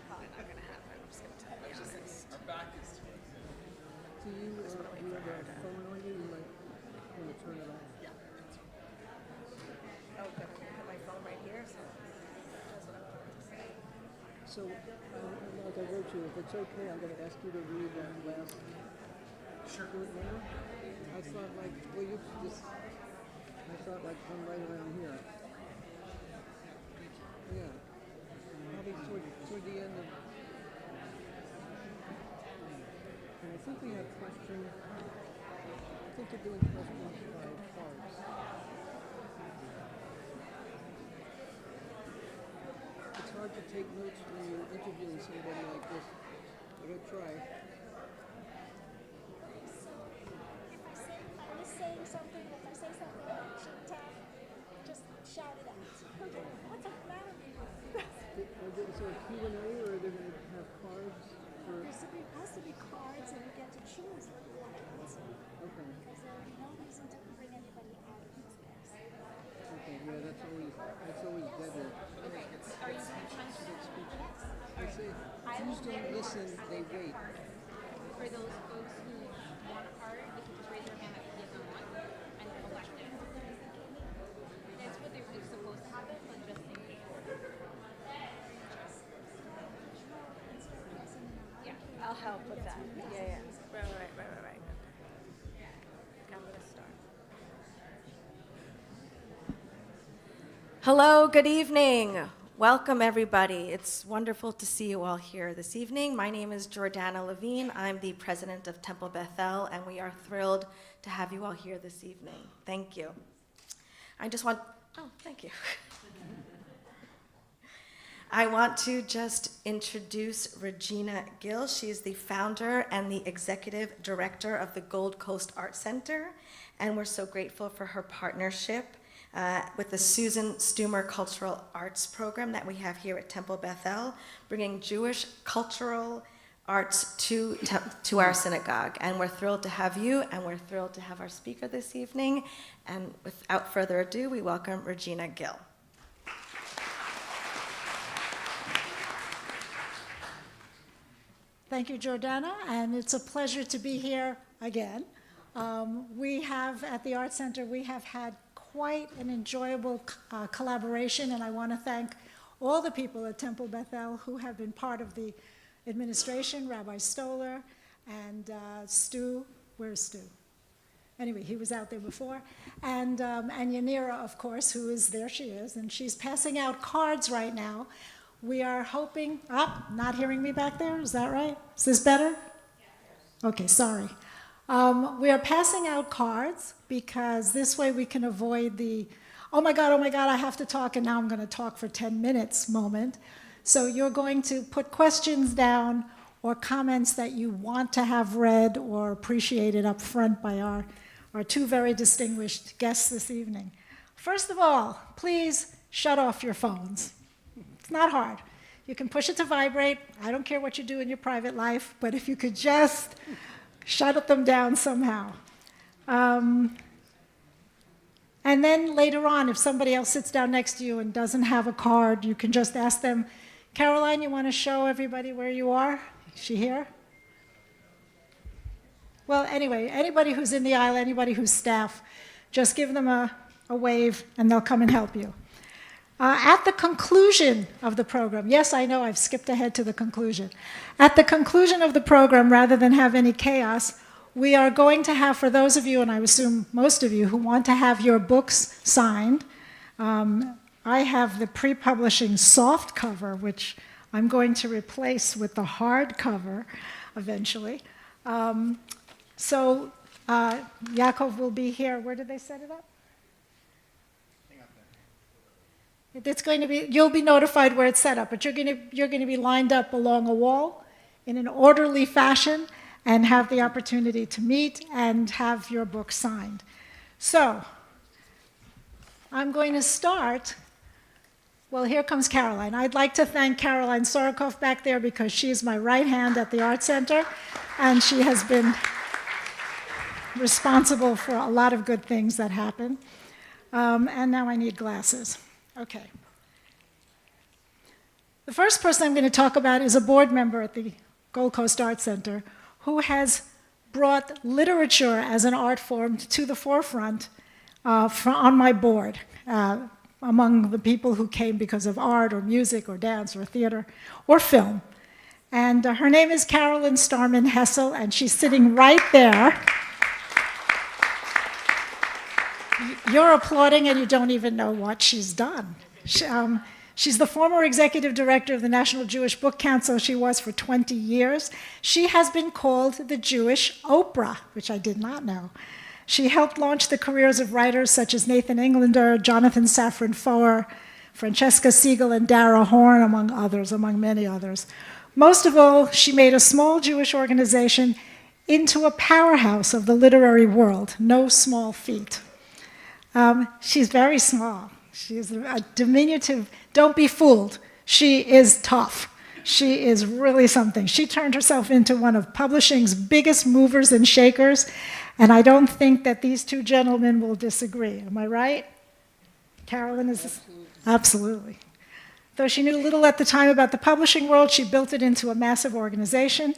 Probably not gonna happen. I'm just gonna tell you the honest. Our back is to it. Do you have a phone on you? You might want to turn it off. Yeah. Oh, good. I'm gonna put my phone right here, so that's what I'm going to say. So, like I wrote you, if it's okay, I'm going to ask you to read that last. Sure. Do it now? I thought like, well, you just, I thought like come right around here. Yeah. Probably toward the end of. And I think we have questions. I think you're doing questions by cards. It's hard to take notes when you're interviewing somebody like this. But I'll try. So if I was saying something, if I say something that I shouldn't have, just shout it out. Okay, what's the matter with you? Is there a Q&A or are they going to have cards? For... Has to be cards and you get to choose what you want to answer. Okay. Because there's no reason to bring anybody out of this mess. Okay, yeah, that's always deadly. Okay. Are you trying to They say, Jews don't listen, they wait. For those folks who want a card, they can just raise their hand at yes or one and collect it. That's what they're supposed to happen, but just in case. Yeah. I'll help with that. Yeah. Right. Okay, I'm gonna start. Hello, good evening. Welcome, everybody. It's wonderful to see you all here this evening. My name is Jordana Levine. I'm the president of Temple Beth-El, and we are thrilled to have you all here this evening. Thank you. Thank you. I want to just introduce Regina Gill. She is the founder and the executive director of the Gold Coast Art Center, and we're so grateful for her partnership with the Susan Stumer Cultural Arts Program that we have here at Temple Beth-El, bringing Jewish cultural arts to our synagogue. And we're thrilled to have you, and we're thrilled to have our speaker this evening. And without further ado, we welcome Regina Gill. Thank you, Jordana, and it's a pleasure to be here again. We have, at the Art Center, we have had quite an enjoyable collaboration, and I want to thank all the people at Temple Beth-El who have been part of the administration, Rabbi Stoller and Stu. Where's Stu? Anyway, he was out there before. And Yanira, of course, who is, there she is, and she's passing out cards right now. We are hoping, not hearing me back there, is that right? Is this better? Okay, sorry. We are passing out cards because this way we can avoid the, oh my God, I have to talk and now I'm going to talk for 10 minutes moment. So you're going to put questions down or comments that you want to have read or appreciated up front by our two very distinguished guests this evening. First of all, please shut off your phones. It's not hard. You can push it to vibrate. I don't care what you do in your private life, but if you could just shut them down somehow. And then later on, if somebody else sits down next to you and doesn't have a card, you can just ask them, Caroline, you want to show everybody where you are? Is she here? Well, anyway, anybody who's in the aisle, anybody who's staff, just give them a wave and they'll come and help you. At the conclusion of the program, yes, I know I've skipped ahead to the conclusion. At the conclusion of the program, rather than have any chaos, we are going to have, for those of you, and I assume most of you, who want to have your books signed, I have the pre-publishing soft cover, which I'm going to replace with the hard cover eventually. So Yaakov will be here. Where did they set it up? It's going to be, you'll be notified where it's set up, but you're going to be lined up along a wall in an orderly fashion and have the opportunity to meet and have your book signed. So, I'm going to start Well, here comes Caroline. I'd like to thank Caroline Sorokoff back there because she's my right hand at the Art Center, and she has been responsible for a lot of good things that happen. And now I need glasses. Okay. The first person I'm going to talk about is a board member at the Gold Coast Art Center who has brought literature as an art form to the forefront on my board, among the people who came because of art or music or dance or theater or film. And her name is Carolyn Starman Hessel, and she's sitting right there. You're applauding and you don't even know what she's done. She's the former executive director of the National Jewish Book Council. She was for 20 years. She has been called the Jewish Oprah, which I did not know. She helped launch the careers of writers such as Nathan Englander, Jonathan Safran Foer, Francesca Siegel, and Dara Horn, among others, among many others. Most of all, she made a small Jewish organization into a powerhouse of the literary world. No small feat. She's very small. She is a diminutive. Don't be fooled. She is tough. She is really something. She turned herself into one of publishing's biggest movers and shakers, and I don't think that these two gentlemen will disagree. Am I right? Carolyn is absolutely. Though she knew little at the time about the publishing world, she built it into a massive organization.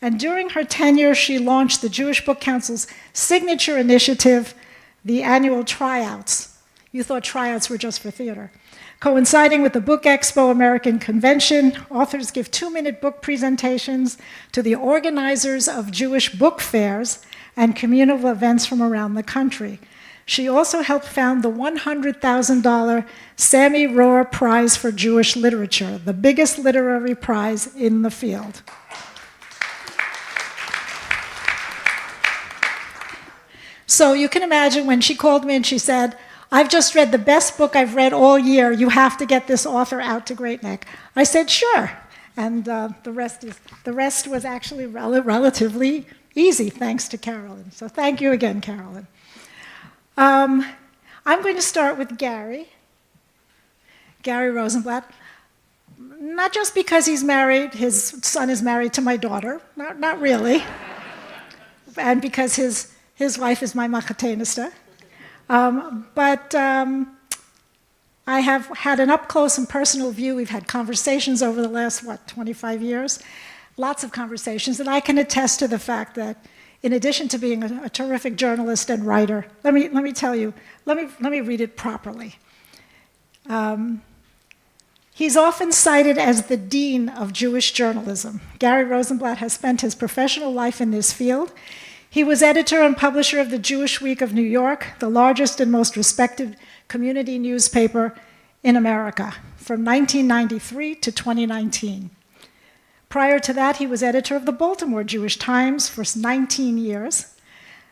And during her tenure, she launched the Jewish Book Council's signature initiative, the annual tryouts. You thought tryouts were just for theater. Coinciding with the Book Expo American Convention, authors give 2-minute book presentations to the organizers of Jewish book fairs and communal events from around the country. She also helped found the $100,000 Sammy Rohr Prize for Jewish Literature, the biggest literary prize in the field. So you can imagine when she called me and she said, I've just read the best book I've read all year. You have to get this author out to Great Neck. I said, sure. And the rest was actually relatively easy, thanks to Carolyn. So thank you again, Carolyn. I'm going to start with Gary Rosenblatt. Not just because he's married, his son is married to my daughter, not really, and because his wife is my machatenista. But I have had an up-close and personal view. We've had conversations over the last, 25 years? Lots of conversations, and I can attest to the fact that in addition to being a terrific journalist and writer, let me tell you, let me read it properly. He's often cited as the dean of Jewish journalism. Gary Rosenblatt has spent his professional life in this field. He was editor and publisher of the Jewish Week of New York, the largest and most respected community newspaper in America, from 1993 to 2019. Prior to that, he was editor of the Baltimore Jewish Times for 19 years,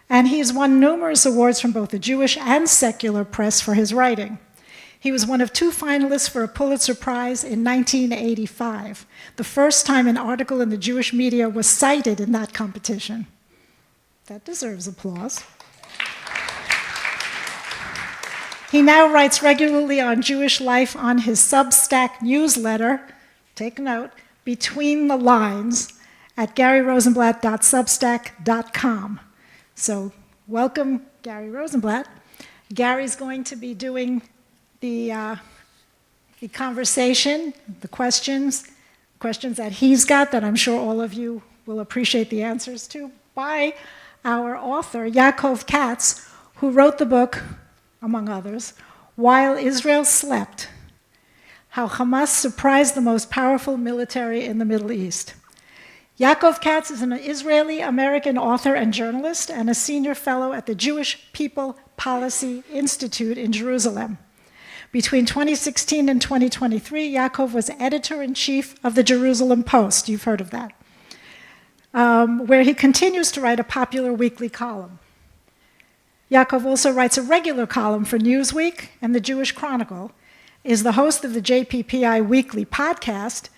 and he has won numerous awards from both the Jewish and secular press for his writing. He was one of 2 finalists for a Pulitzer Prize in 1985, the first time an article in the Jewish media was cited in that competition. That deserves applause. He now writes regularly on Jewish life on his Substack newsletter, take note, Between the Lines, at garyrosenblatt.substack.com. So welcome, Gary Rosenblatt. Gary's going to be doing the conversation, the questions that he's got that I'm sure all of you will appreciate the answers to, by our author, Yaakov Katz, who wrote the book, among others, While Israel Slept, How Hamas Surprised the Most Powerful Military in the Middle East. Yaakov Katz is an Israeli-American author and journalist and a senior fellow at the Jewish People Policy Institute in Jerusalem. Between 2016 and 2023, Yaakov was editor-in-chief of the Jerusalem Post. You've heard of that. Where he continues to write a popular weekly column. Yaakov also writes a regular column for Newsweek and the Jewish Chronicle, is the host of the JPPI Weekly podcast,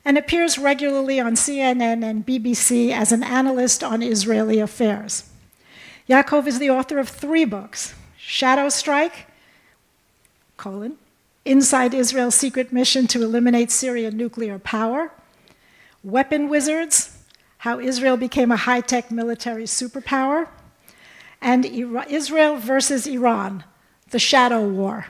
and appears regularly on CNN and BBC as an analyst on Israeli affairs. Yaakov is the author of 3 books, Shadow Strike, Inside Israel's secret mission to eliminate Syrian nuclear power, Weapon Wizards, how Israel became a high-tech military superpower, and Israel versus Iran, the shadow war.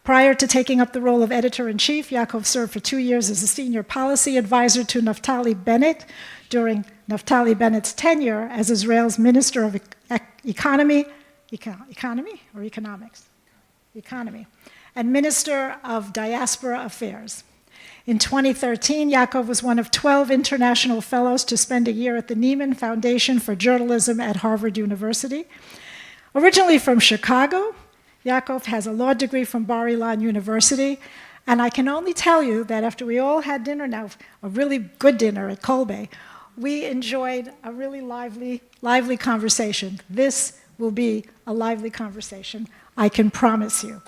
Prior to taking up the role of editor-in-chief, Yaakov served for 2 years as a senior policy advisor to Naftali Bennett during Naftali Bennett's tenure as Israel's Minister of Economy, and Minister of Diaspora Affairs. In 2013, Yaakov was one of 12 international fellows to spend a year at the Nieman Foundation for Journalism at Harvard University. Originally from Chicago, Yaakov has a law degree from Bar Ilan University, and I can only tell you that after we all had dinner now, a really good dinner at Kolbe, we enjoyed a really lively conversation. This will be a lively conversation, I can promise you.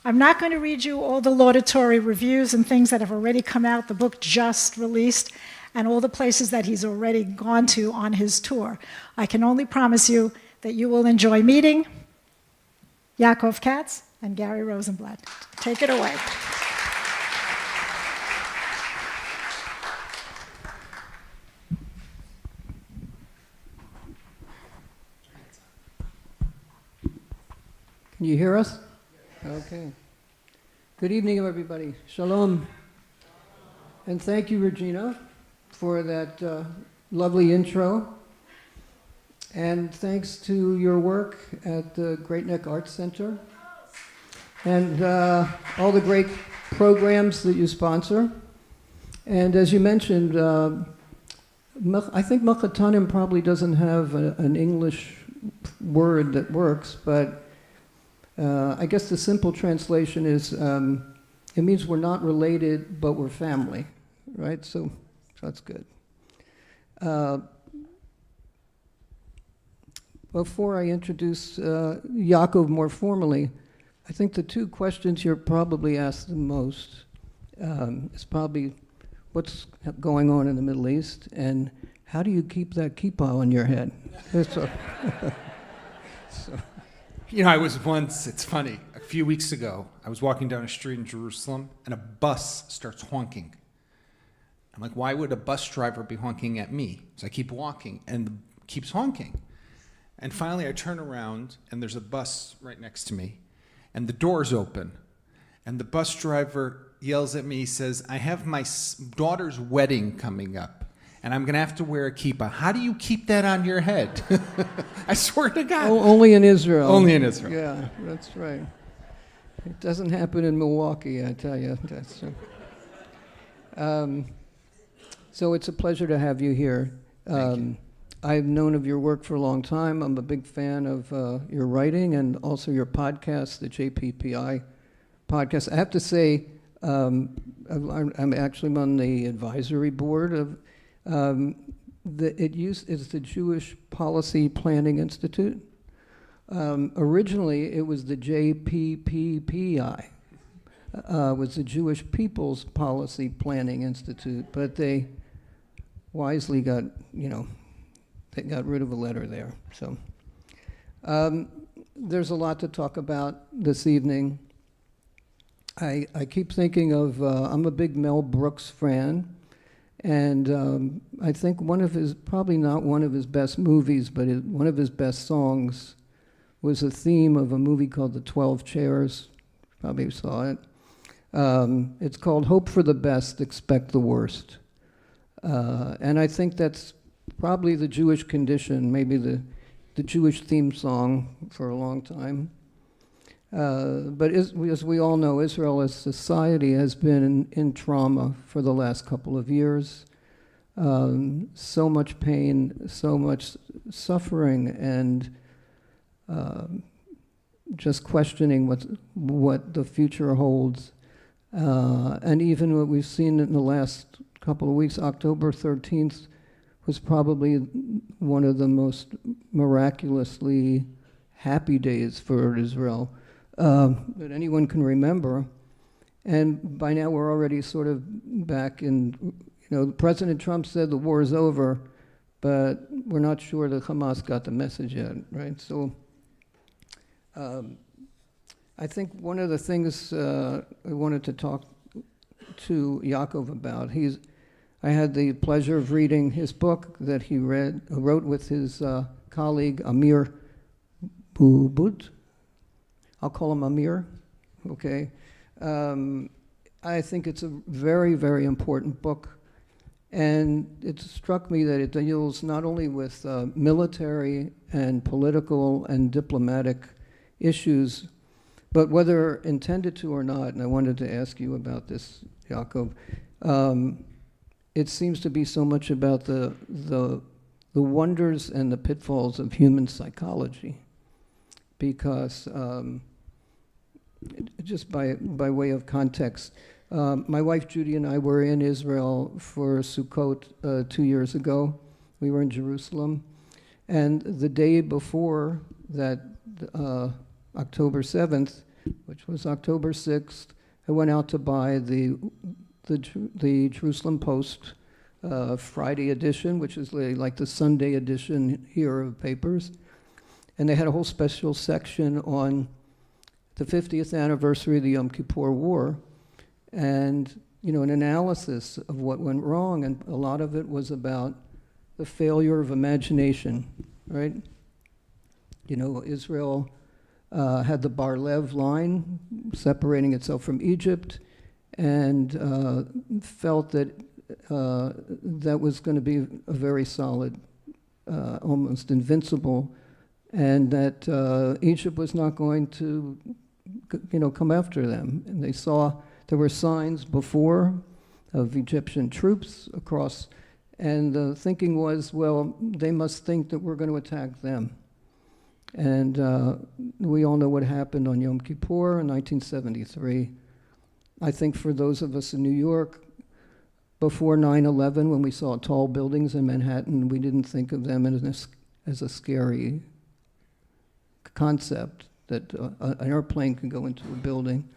I'm not going to read you all the laudatory reviews and things that have already come out, the book just released, and all the places that he's already gone to on his tour. I can only promise you that you will enjoy meeting Yaakov Katz and Gary Rosenblatt. Take it away. Can you hear us? Okay. Good evening, everybody. Shalom. And thank you, Regina, for that lovely intro. And thanks to your work at the Great Neck Arts Center and all the great programs that you sponsor. And as you mentioned, I think Machatanim probably doesn't have an English word that works, but I guess the simple translation is, it means we're not related, but we're family, right? So that's good. Before I introduce Yaakov more formally, I think the two questions you're probably asked the most is probably what's going on in the Middle East and how do you keep that kippah on your head? So, You know, I was once, it's funny, a few weeks ago, I was walking down a street in Jerusalem and a bus starts honking. I'm like, why would a bus driver be honking at me? So I keep walking and it keeps honking. And finally I turn around and there's a bus right next to me and the door's open. And the bus driver yells at me, he says, I have my daughter's wedding coming up and I'm gonna have to wear a kippah. How do you keep that on your head? I swear to God. only in Israel. Only in Israel. Yeah, that's right. It doesn't happen in Milwaukee, I tell you. So it's a pleasure to have you here. Thank you. I've known of your work for a long time. I'm a big fan of your writing and also your podcast, the JPPI podcast. I have to say, I'm actually on the advisory board of it's the Jewish Policy Planning Institute. Originally, it was the JPPPI, was the Jewish People's Policy Planning Institute, but they wisely got, they got rid of a letter there. So there's a lot to talk about this evening. I keep thinking of, I'm a big Mel Brooks fan, and I think one of his, probably not one of his best movies, but one of his best songs was a theme of a movie called The 12 Chairs. Probably saw it. It's called Hope for the Best, Expect the Worst. And I think that's probably the Jewish condition, maybe the Jewish theme song for a long time. But as we all know, Israel as society has been in trauma for the last couple of years. So much pain, so much suffering, and just questioning what the future holds. And even what we've seen in the last couple of weeks, October 13th was probably one of the most miraculously happy days for Israel that anyone can remember. And by now we're already sort of back in, President Trump said the war is over, but we're not sure that Hamas got the message yet, right? So I think one of the things I wanted to talk to Yaakov about, I had the pleasure of reading his book that he wrote with his colleague Amir Boubut. I'll call him Amir, okay? I think it's a very, very important book. And it struck me that it deals not only with military and political and diplomatic issues, but whether intended to or not, and I wanted to ask you about this, Yaakov, it seems to be so much about the wonders and the pitfalls of human psychology, because just by way of context, my wife Judy and I were in Israel for Sukkot 2 years ago. We were in Jerusalem, and the day before that, October 7th, which was October 6th, I went out to buy the Jerusalem Post Friday edition, which is like the Sunday edition here of papers. And they had a whole special section on the 50th anniversary of the Yom Kippur War, and an analysis of what went wrong, and a lot of it was about the failure of imagination, right? Israel had the Bar-Lev line separating itself from Egypt, and felt that that was going to be a very solid, almost invincible, and that Egypt was not going to, come after them. And they saw there were signs before of Egyptian troops across, and the thinking was, well, they must think that we're going to attack them. And we all know what happened on Yom Kippur in 1973. I think for those of us in New York, before 9/11, when we saw tall buildings in Manhattan, we didn't think of them as a scary concept that an airplane could go into a building.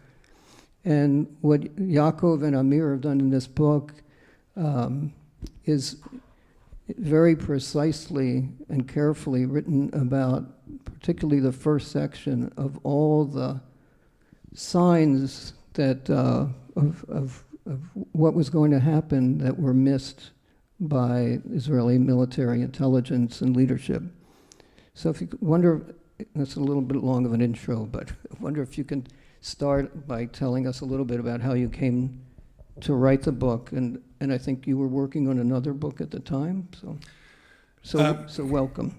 And what Yaakov and Amir have done in this book is very precisely and carefully written about, particularly the first section, of all the signs that of what was going to happen that were missed by Israeli military intelligence and leadership. So if you wonder, that's a little bit long of an intro, but I wonder if you can start by telling us a little bit about how you came to write the book, and I think you were working on another book at the time, so welcome.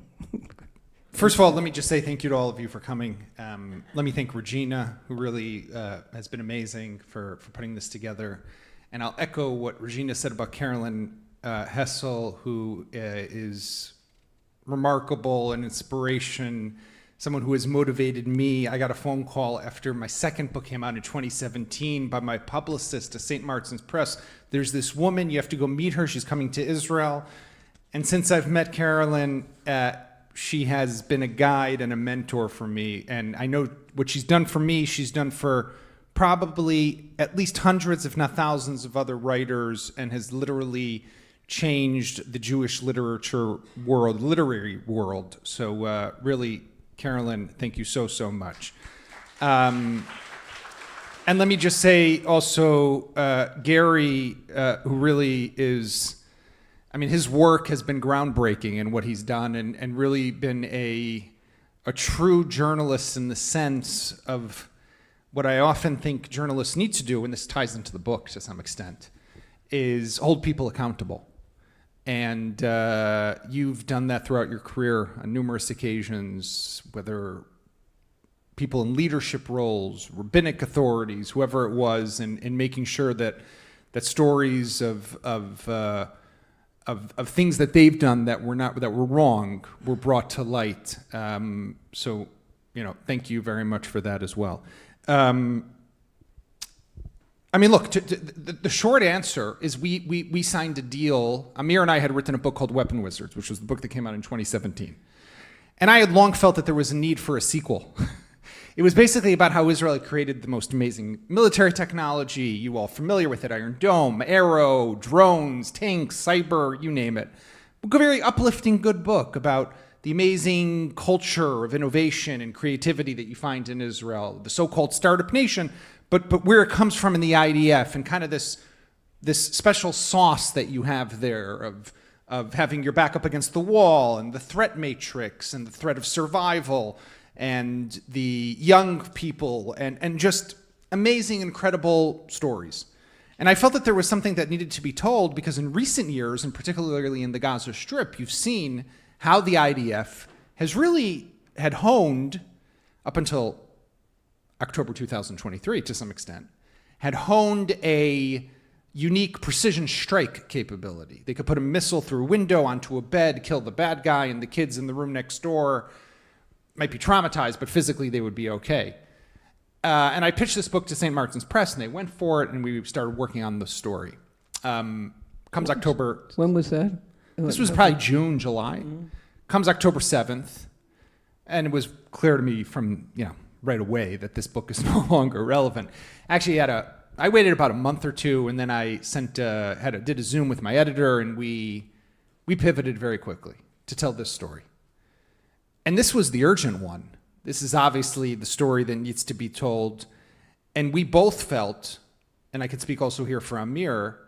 First of all, let me just say thank you to all of you for coming. Let me thank Regina, who really has been amazing for putting this together. And I'll echo what Regina said about Carolyn Hessel, who is remarkable, an inspiration, someone who has motivated me. I got a phone call after my second book came out in 2017 by my publicist at St. Martin's Press. There's this woman, you have to go meet her. She's coming to Israel. And since I've met Carolyn, she has been a guide and a mentor for me. And I know what she's done for me, she's done for probably at least hundreds, if not thousands, of other writers, and has literally changed the Jewish literature world, literary world. So really, Carolyn, thank you so, so much. And let me just say also, Gary, who really is, his work has been groundbreaking in what he's done, and really been a true journalist in the sense of what I often think journalists need to do, and this ties into the book to some extent, is hold people accountable. And you've done that throughout your career on numerous occasions, whether people in leadership roles, rabbinic authorities, whoever it was, in making sure that stories of things that they've done that were wrong were brought to light. So, thank you very much for that as well. Look, the short answer is we signed a deal. Amir and I had written a book called Weapon Wizards, which was the book that came out in 2017. And I had long felt that there was a need for a sequel. It was basically about how Israel had created the most amazing military technology. You all familiar with it: Iron Dome, Arrow, drones, tanks, cyber, you name it. A very uplifting, good book about the amazing culture of innovation and creativity that you find in Israel, the so-called startup nation, but where it comes from in the IDF, and kind of this special sauce that you have there of having your back up against the wall, and the threat matrix, and the threat of survival, and the young people, and just amazing, incredible stories. And I felt that there was something that needed to be told, because in recent years, and particularly in the Gaza Strip, you've seen how the IDF had honed, up until October 2023 to some extent, had honed a unique precision strike capability. They could put a missile through a window onto a bed, kill the bad guy, and the kids in the room next door might be traumatized, but physically they would be okay. And I pitched this book to St. Martin's Press, and they went for it, and we started working on the story. Comes October... When was that? This was probably June, July. Mm-hmm. Comes October 7th, and it was clear to me from, right away that this book is no longer relevant. Actually, I waited about a month or two, and then I did a Zoom with my editor, and we pivoted very quickly to tell this story. And this was the urgent one. This is obviously the story that needs to be told. And we both felt, and I can speak also here for Amir,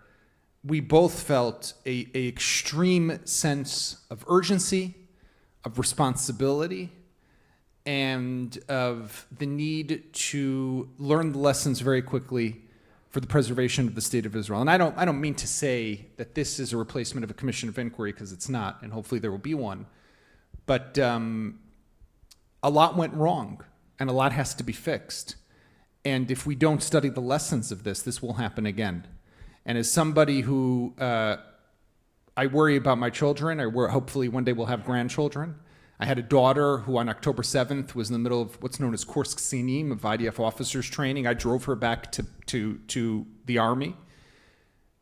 we both felt a extreme sense of urgency, of responsibility, and of the need to learn the lessons very quickly for the preservation of the state of Israel. And I don't mean to say that this is a replacement of a commission of inquiry, because it's not, and hopefully there will be one. But a lot went wrong, and a lot has to be fixed. And if we don't study the lessons of this will happen again. And as somebody who, I worry about my children, hopefully one day we'll have grandchildren. I had a daughter who on October 7th was in the middle of what's known as Kurs Ksinim, of IDF officers training. I drove her back to the Army.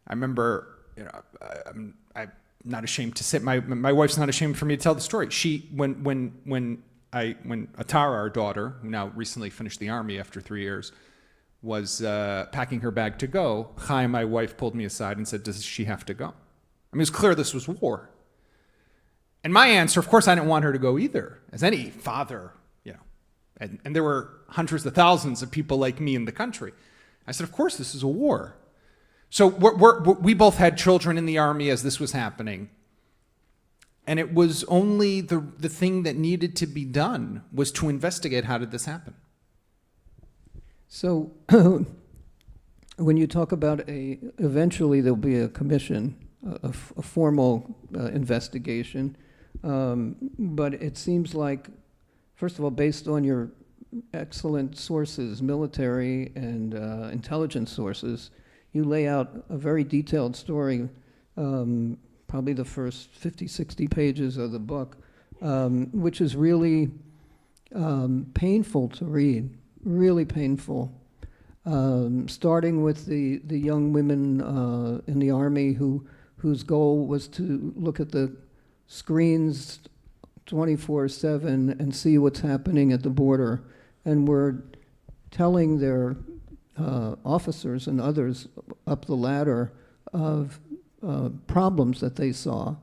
I remember, I'm not ashamed to say, my wife's not ashamed for me to tell the story. When Atara, our daughter, who now recently finished the Army after 3 years, was packing her bag to go, Chaim, my wife, pulled me aside and said, does she have to go? I mean, it was clear this was war. And my answer, of course, I didn't want her to go either, as any father, and there were hundreds of thousands of people like me in the country. I said, of course, this is a war. So we both had children in the Army as this was happening. And it was only the thing that needed to be done was to investigate, how did this happen? So when you talk about eventually there'll be a commission, a formal investigation, but it seems like, first of all, based on your excellent sources, military and intelligence sources, you lay out a very detailed story, probably the first 50, 60 pages of the book, which is really painful to read, really painful. Starting with the young women in the Army whose goal was to look at the screens 24/7 and see what's happening at the border, and were telling their officers and others up the ladder of problems that they saw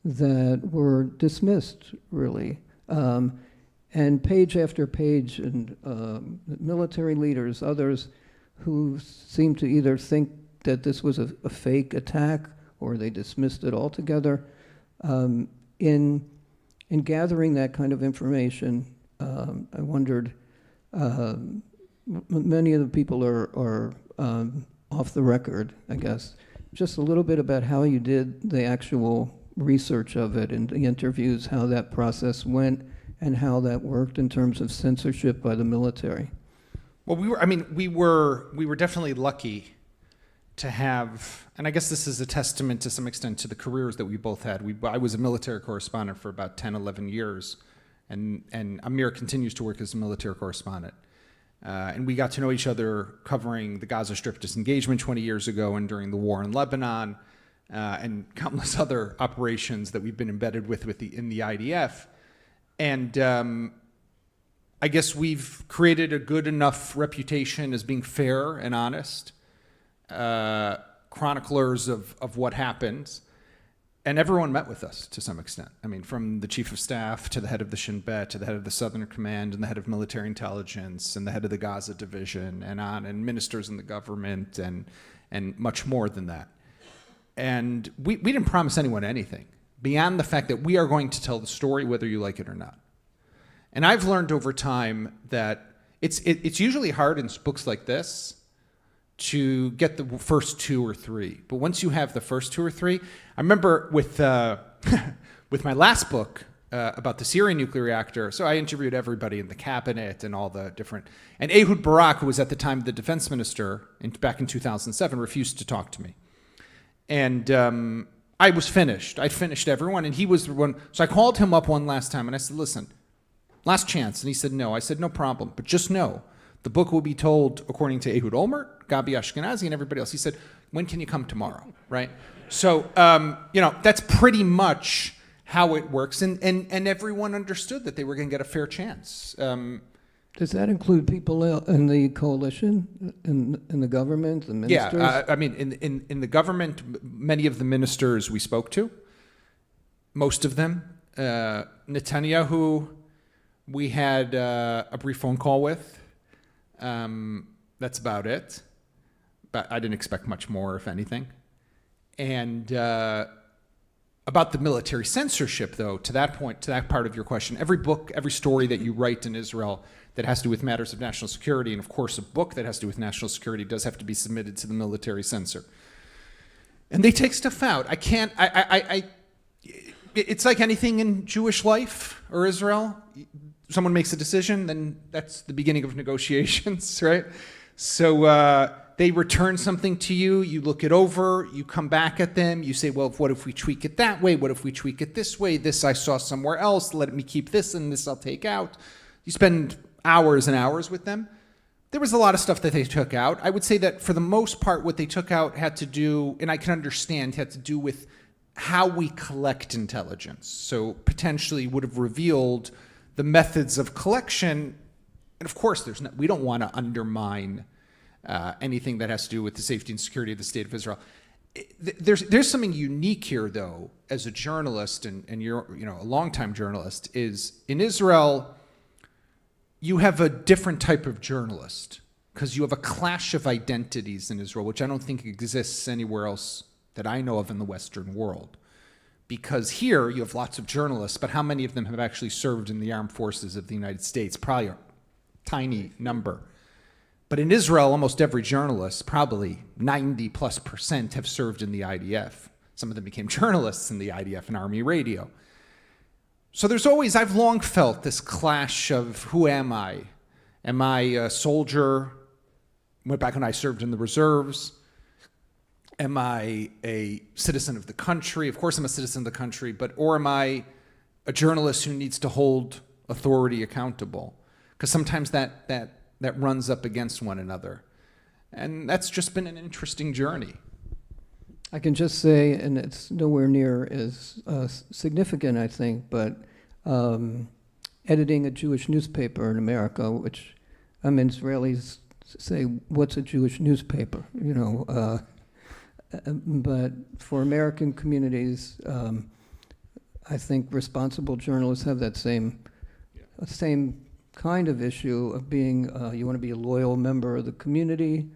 that were dismissed, really. And page after page, and military leaders, others who seemed to either think that this was a fake attack or they dismissed it altogether. In gathering that kind of information, I wondered, many of the people are off the record, I guess. Just a little bit about how you did the actual research of it and the interviews, how that process went, and how that worked in terms of censorship by the military. Well, we were definitely lucky to have, and I guess this is a testament to some extent to the careers that we both had. I was a military correspondent for about 10, 11 years, and Amir continues to work as a military correspondent. And we got to know each other covering the Gaza Strip disengagement 20 years ago and during the war in Lebanon, and countless other operations that we've been embedded with in the IDF. And I guess we've created a good enough reputation as being fair and honest chroniclers of what happens. And everyone met with us to some extent. I mean, from the chief of staff to the head of the Shin Bet to the head of the Southern Command and the head of military intelligence and the head of the Gaza division and ministers in the government and much more than that. And we didn't promise anyone anything beyond the fact that we are going to tell the story whether you like it or not. And I've learned over time that it's usually hard in books like this to get the first two or three. But once you have the first two or three, I remember with with my last book about the Syrian nuclear reactor, so I interviewed everybody in the cabinet and all the different, and Ehud Barak, who was at the time the defense minister back in 2007, refused to talk to me. And I was finished. I'd finished everyone, and he was the one. So I called him up one last time, and I said, listen, last chance. And he said, no. I said, no problem, but just know, the book will be told according to Ehud Olmert, Gabi Ashkenazi, and everybody else. He said, when can you come tomorrow, right? So, that's pretty much how it works. And everyone understood that they were going to get a fair chance. Does that include people in the coalition, in the government, the ministers? Yeah, I mean, in the government, many of the ministers we spoke to, most of them. Netanyahu, we had a brief phone call with. That's about it. But I didn't expect much more, if anything. And about the military censorship, though, to that point, to that part of your question, every book, every story that you write in Israel that has to do with matters of national security, and of course a book that has to do with national security does have to be submitted to the military censor. And they take stuff out. It's like anything in Jewish life or Israel. Someone makes a decision, then that's the beginning of negotiations, right? So they return something to you, you look it over, you come back at them, you say, well, what if we tweak it that way? What if we tweak it this way? This I saw somewhere else, let me keep this and this I'll take out. You spend hours and hours with them. There was a lot of stuff that they took out. I would say that for the most part, what they took out had to do, and I can understand, had to do with how we collect intelligence. So potentially would have revealed the methods of collection. And of course, we don't want to undermine anything that has to do with the safety and security of the state of Israel. There's something unique here, though, as a journalist, and you're a longtime journalist, is in Israel, you have a different type of journalist because you have a clash of identities in Israel, which I don't think exists anywhere else that I know of in the Western world. Because here you have lots of journalists, but how many of them have actually served in the armed forces of the United States? Probably a tiny number. But in Israel, almost every journalist, probably 90+%, have served in the IDF. Some of them became journalists in the IDF and Army Radio. So I've long felt this clash of who am I? Am I a soldier? Went back when I served in the reserves. Am I a citizen of the country? Of course I'm a citizen of the country, or am I a journalist who needs to hold authority accountable? Because sometimes that runs up against one another. And that's just been an interesting journey. I can just say, and it's nowhere near as significant, I think, but editing a Jewish newspaper in America, which Israelis say, what's a Jewish newspaper? But for American communities, I think responsible journalists have that same kind of issue of being, you want to be a loyal member of the community,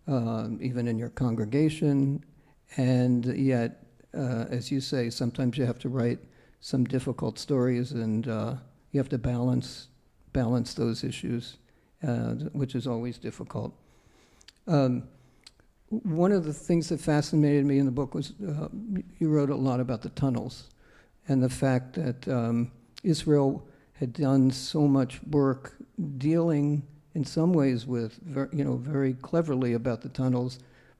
even in your congregation, and yet, as you say, sometimes you have to write some difficult stories, and you have to balance those issues, which is always difficult. One of the things that fascinated me in the book was you wrote a lot about the tunnels and the fact that Israel had done so much work dealing in some ways with, very cleverly about the tunnels,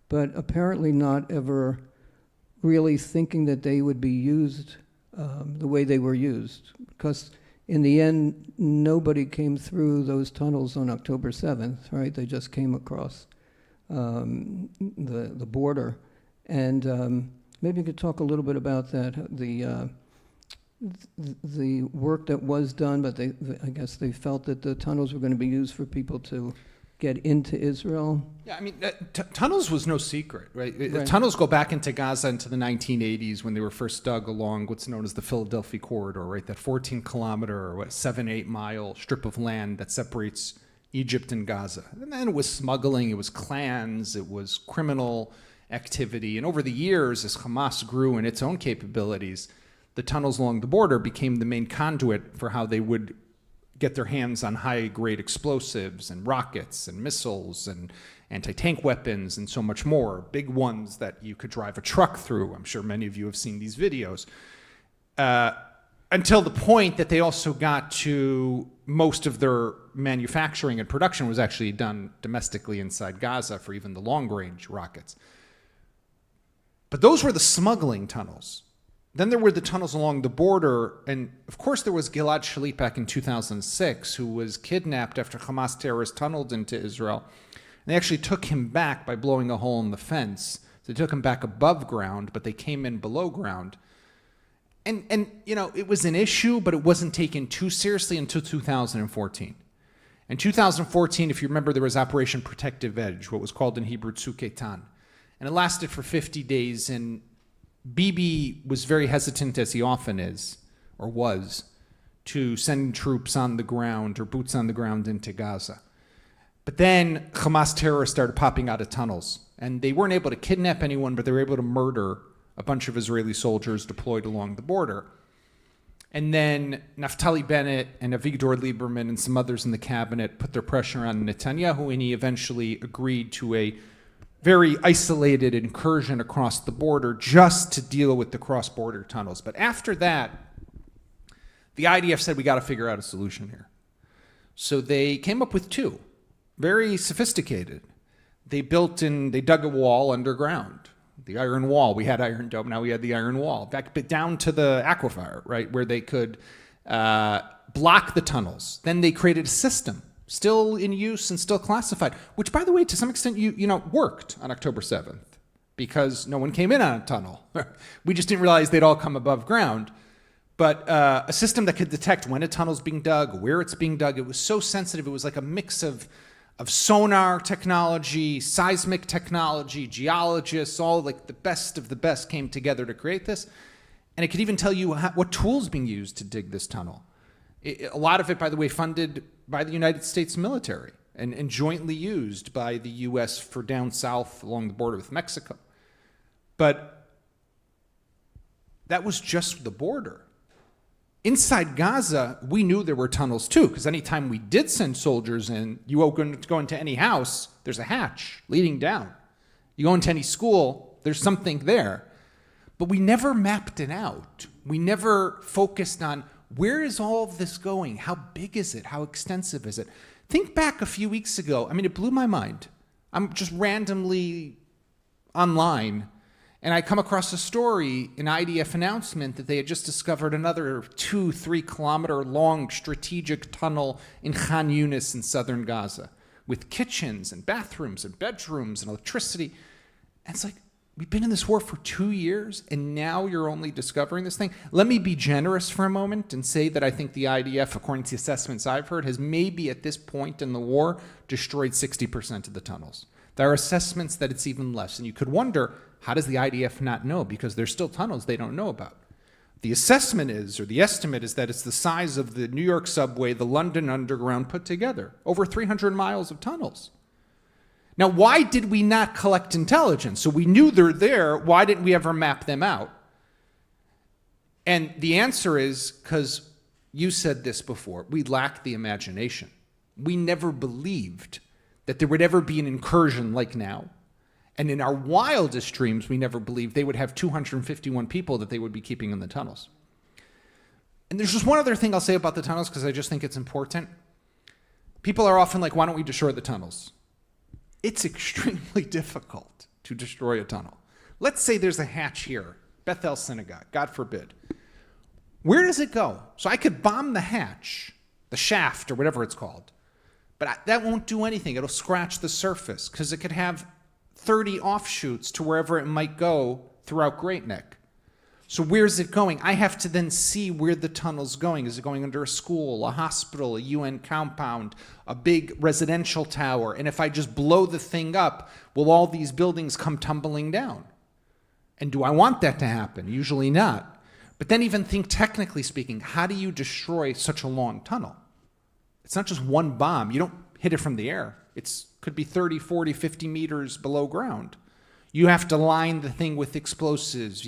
but apparently not ever really thinking that they would be used the way they were used. Because in the end, nobody came through those tunnels on October 7th, right? They just came across the border. And maybe you could talk a little bit about that, the work that was done, but I guess they felt that the tunnels were going to be used for people to get into Israel? Yeah, I mean, tunnels was no secret, right? Right. Tunnels go back into Gaza into the 1980s when they were first dug along what's known as the Philadelphia corridor, right? That 14-kilometer or 7-8-mile strip of land that separates Egypt and Gaza. And then it was smuggling, it was clans, it was criminal activity. And over the years, as Hamas grew in its own capabilities, the tunnels along the border became the main conduit for how they would get their hands on high-grade explosives and rockets and missiles and anti-tank weapons and so much more, big ones that you could drive a truck through. I'm sure many of you have seen these videos. Until the point that they also got to most of their manufacturing and production was actually done domestically inside Gaza for even the long-range rockets. But those were the smuggling tunnels. Then there were the tunnels along the border, and of course there was Gilad Shalit back in 2006, who was kidnapped after Hamas terrorists tunneled into Israel. And they actually took him back by blowing a hole in the fence. They took him back above ground, but they came in below ground. And you know, it was an issue, but it wasn't taken too seriously until 2014. In 2014, if you remember, there was Operation Protective Edge, what was called in Hebrew Tzuk Eitan. And it lasted for 50 days, and Bibi was very hesitant, as he often is, or was, to send troops on the ground or boots on the ground into Gaza. But then Hamas terrorists started popping out of tunnels, and they weren't able to kidnap anyone, but they were able to murder a bunch of Israeli soldiers deployed along the border. And then Naftali Bennett and Avigdor Lieberman and some others in the cabinet put their pressure on Netanyahu, and he eventually agreed to a very isolated incursion across the border just to deal with the cross-border tunnels. But after that, the IDF said, we got to figure out a solution here. So they came up with two, very sophisticated. They dug a wall underground, the Iron Wall. We had Iron Dome, now we had the Iron Wall, back down to the aquifer, right, where they could block the tunnels. Then they created a system, still in use and still classified, which, by the way, to some extent, worked on October 7th because no one came in on a tunnel. We just didn't realize they'd all come above ground. But a system that could detect when a tunnel's being dug, where it's being dug, it was so sensitive. It was like a mix of sonar technology, seismic technology, geologists, all like the best of the best came together to create this. And it could even tell you what tools being used to dig this tunnel. A lot of it, by the way, funded by the United States military and jointly used by the U.S. for down south along the border with Mexico. But that was just the border. Inside Gaza, we knew there were tunnels too, because anytime we did send soldiers in, you go into any house, there's a hatch leading down. You go into any school, there's something there. But we never mapped it out. We never focused on where is all of this going? How big is it? How extensive is it? Think back a few weeks ago. I mean, it blew my mind. I'm just randomly online, and I come across a story, an IDF announcement that they had just discovered another 2-3 kilometer long strategic tunnel in Khan Yunis in southern Gaza with kitchens and bathrooms and bedrooms and electricity. And it's like, we've been in this war for 2 years, and now you're only discovering this thing? Let me be generous for a moment and say that I think the IDF, according to the assessments I've heard, has maybe at this point in the war destroyed 60% of the tunnels. There are assessments that it's even less. And you could wonder, how does the IDF not know? Because there's still tunnels they don't know about. The assessment is, or the estimate is, that it's the size of the New York subway, the London Underground put together. Over 300 miles of tunnels. Now, why did we not collect intelligence? So we knew they're there. Why didn't we ever map them out? And the answer is because you said this before. We lacked the imagination. We never believed that there would ever be an incursion like now. And in our wildest dreams, we never believed they would have 251 people that they would be keeping in the tunnels. And there's just one other thing I'll say about the tunnels, because I just think it's important. People are often like, why don't we destroy the tunnels? It's extremely difficult to destroy a tunnel. Let's say there's a hatch here, Beth-El synagogue, God forbid. Where does it go? So I could bomb the hatch, the shaft, or whatever it's called. But that won't do anything. It'll scratch the surface, because it could have 30 offshoots to wherever it might go throughout Great Neck. So where's it going? I have to then see where the tunnel's going. Is it going under a school, a hospital, a UN compound, a big residential tower? And if I just blow the thing up, will all these buildings come tumbling down? And do I want that to happen? Usually not. But then even think technically speaking, how do you destroy such a long tunnel? It's not just one bomb. You don't hit it from the air. It could be 30, 40, 50 meters below ground. You have to line the thing with explosives.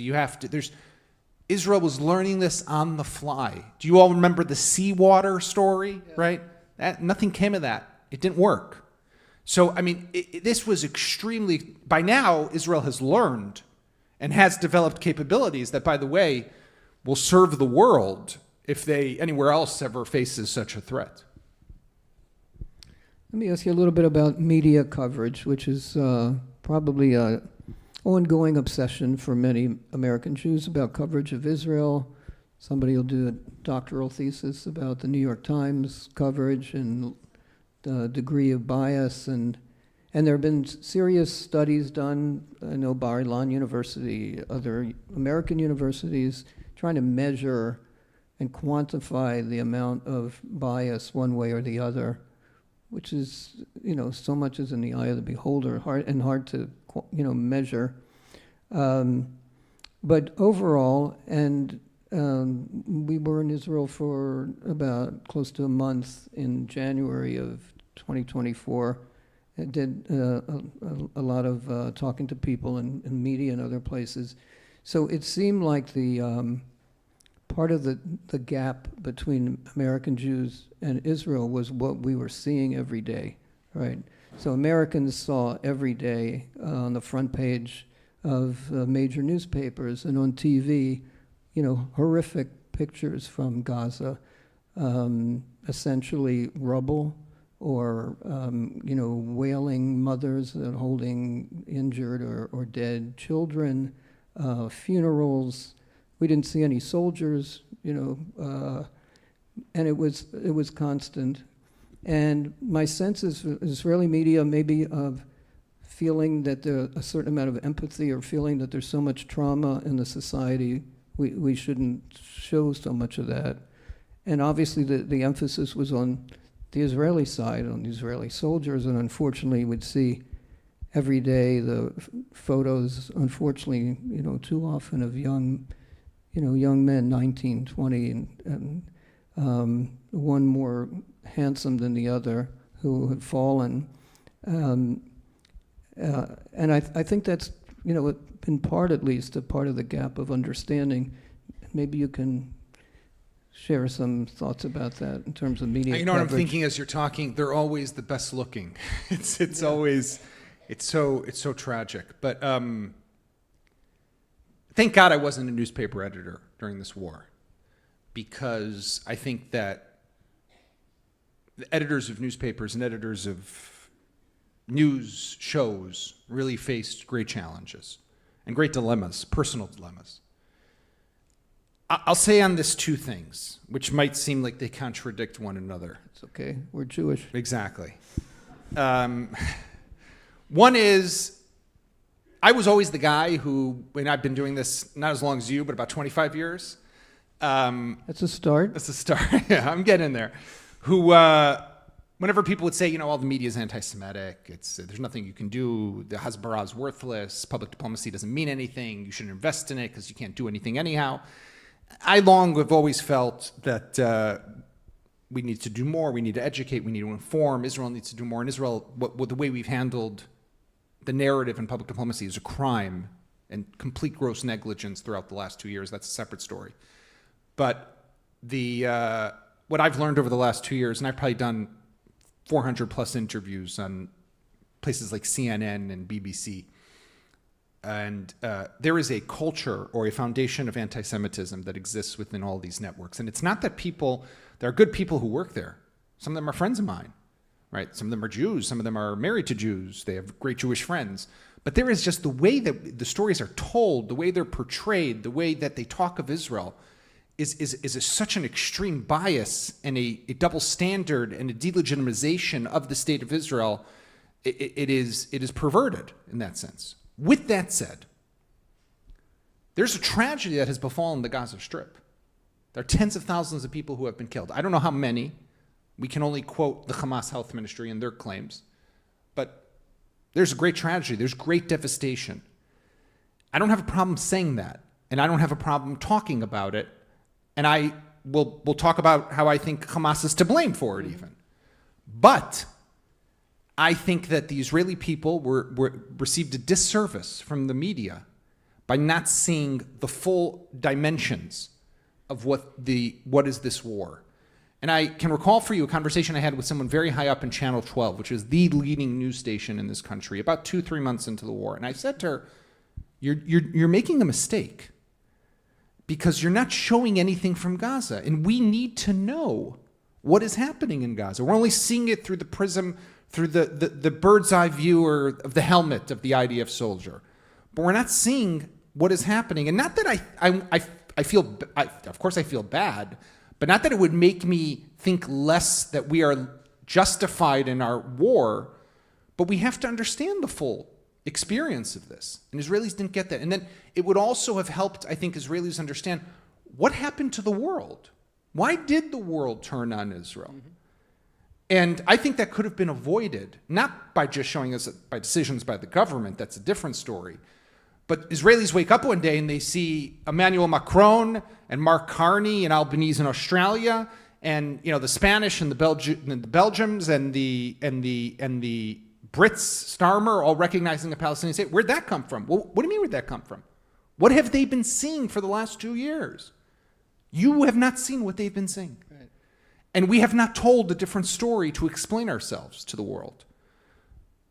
Israel was learning this on the fly. Do you all remember the seawater story, right? Nothing came of that. It didn't work. So, I mean, this was extremely, by now, Israel has learned and has developed capabilities that, by the way, will serve the world if anywhere else ever faces such a threat. Let me ask you a little bit about media coverage, which is probably an ongoing obsession for many American Jews about coverage of Israel. Somebody will do a doctoral thesis about the New York Times coverage and the degree of bias. And there have been serious studies done, I know Bar-Ilan University, other American universities, trying to measure and quantify the amount of bias one way or the other, which is, so much is in the eye of the beholder, hard to, measure. But overall, and we were in Israel for about close to a month in January of 2024. I did a lot of talking to people in media and other places. So it seemed like the part of the gap between American Jews and Israel was what we were seeing every day, right? So Americans saw every day on the front page of major newspapers and on TV, horrific pictures from Gaza, essentially rubble or, wailing mothers holding injured or dead children, funerals. We didn't see any soldiers, and it was constant. And my sense is Israeli media maybe of feeling that there's a certain amount of empathy or feeling that there's so much trauma in the society, we shouldn't show so much of that. And obviously the emphasis was on the Israeli side, on the Israeli soldiers, and unfortunately we'd see every day the photos, unfortunately, too often of young men, 19, 20, and one more handsome than the other who had fallen. And I think that's, in part at least, a part of the gap of understanding. Maybe you can share some thoughts about that in terms of media You know what I'm coverage. thinking as you're talking? They're always the best looking. It's always, it's so tragic. But thank God I wasn't a newspaper editor during this war, because I think that the editors of newspapers and editors of news shows really faced great challenges and great dilemmas, personal dilemmas. I'll say on this two things, which might seem like they contradict one another. It's okay, we're Jewish. Exactly. One is, I was always the guy who, and I've been doing this not as long as you, but about 25 years. That's a start. That's a start. Yeah, I'm getting there. Who, whenever people would say, all the media is anti-Semitic, there's nothing you can do, the Hasbara is worthless, public diplomacy doesn't mean anything, you shouldn't invest in it because you can't do anything anyhow. I long have always felt that we need to do more, we need to educate, we need to inform, Israel needs to do more. In Israel, the way we've handled the narrative in public diplomacy is a crime and complete gross negligence throughout the last 2 years. That's a separate story. But what I've learned over the last 2 years, and I've probably done 400 plus interviews on places like CNN and BBC, and there is a culture or a foundation of anti-Semitism that exists within all these networks. And it's not that there are good people who work there. Some of them are friends of mine, right? Some of them are Jews. Some of them are married to Jews. They have great Jewish friends. But there is just the way that the stories are told, the way they're portrayed, the way that they talk of Israel is such an extreme bias and a double standard and a delegitimization of the state of Israel. It is perverted in that sense. With that said, There's a tragedy that has befallen the Gaza Strip. There are tens of thousands of people who have been killed. I don't know how many. We can only quote the Hamas Health Ministry and their claims. But there's a great tragedy. There's great devastation. I don't have a problem saying that, and I don't have a problem talking about it. And we'll talk about how I think Hamas is to blame for it even. But I think that the Israeli people received a disservice from the media by not seeing the full dimensions of what is this war. And I can recall for you a conversation I had with someone very high up in Channel 12, which is the leading news station in this country, about 2-3 months into the war. And I said to her, you're making a mistake because you're not showing anything from Gaza. And we need to know what is happening in Gaza. We're only seeing it through the prism, through the bird's eye view of the helmet of the IDF soldier. But we're not seeing what is happening. And not that I feel, of course I feel bad, but not that it would make me think less that we are justified in our war, but we have to understand the full experience of this. And Israelis didn't get that. And then it would also have helped, I think, Israelis understand what happened to the world. Why did the world turn on Israel? Mm-hmm. And I think that could have been avoided, not by just showing us by decisions by the government, that's a different story. But Israelis wake up one day and they see Emmanuel Macron and Mark Carney and Albanese in Australia, and the Spanish and the Belgians and the Brits, Starmer, all recognizing a Palestinian state. Where'd that come from? Well, what do you mean where'd that come from? What have they been seeing for the last 2 years? You have not seen what they've been seeing. Right. And we have not told a different story to explain ourselves to the world.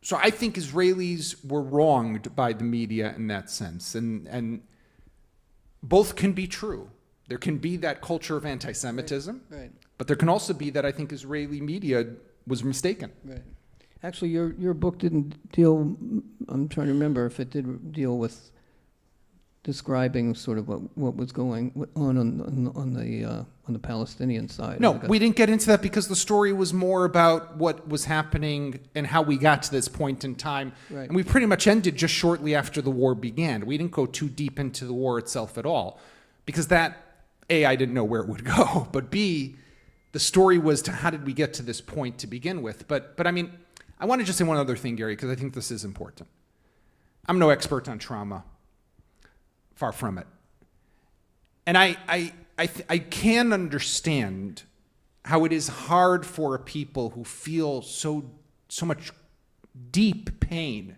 So I think Israelis were wronged by the media in that sense. And both can be true. There can be that culture of anti-Semitism, right. But there can also be that I think Israeli media was mistaken. Right. Actually, your book didn't deal, I'm trying to remember if it did deal with describing sort of what was going on the Palestinian side. No, we didn't get into that because the story was more about what was happening and how we got to this point in time. Right. And we pretty much ended just shortly after the war began. We didn't go too deep into the war itself at all because that, A, I didn't know where it would go, but B, the story was to how did we get to this point to begin with. But I mean, I want to just say one other thing, Gary, because I think this is important. I'm no expert on trauma. Far from it. And I can understand how it is hard for people who feel so much deep pain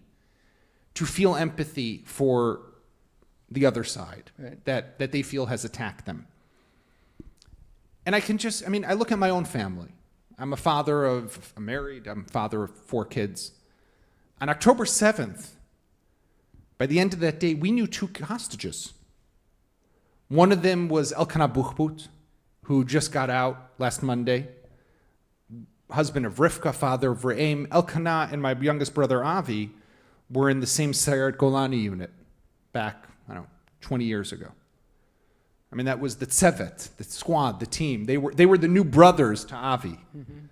to feel empathy for the other side, right, that they feel has attacked them. And I look at my own family. I'm married, I'm a father of 4 kids. On October 7th, by the end of that day, we knew 2 hostages. One of them was Elkanah Buchbut, who just got out last Monday, husband of Rivka, father of Re'em. Elkanah and my youngest brother, Avi, were in the same Sayeret Golani unit back, 20 years ago. I mean, that was the Tsevet, the squad, the team. They were the new brothers to Avi. Mm-hmm.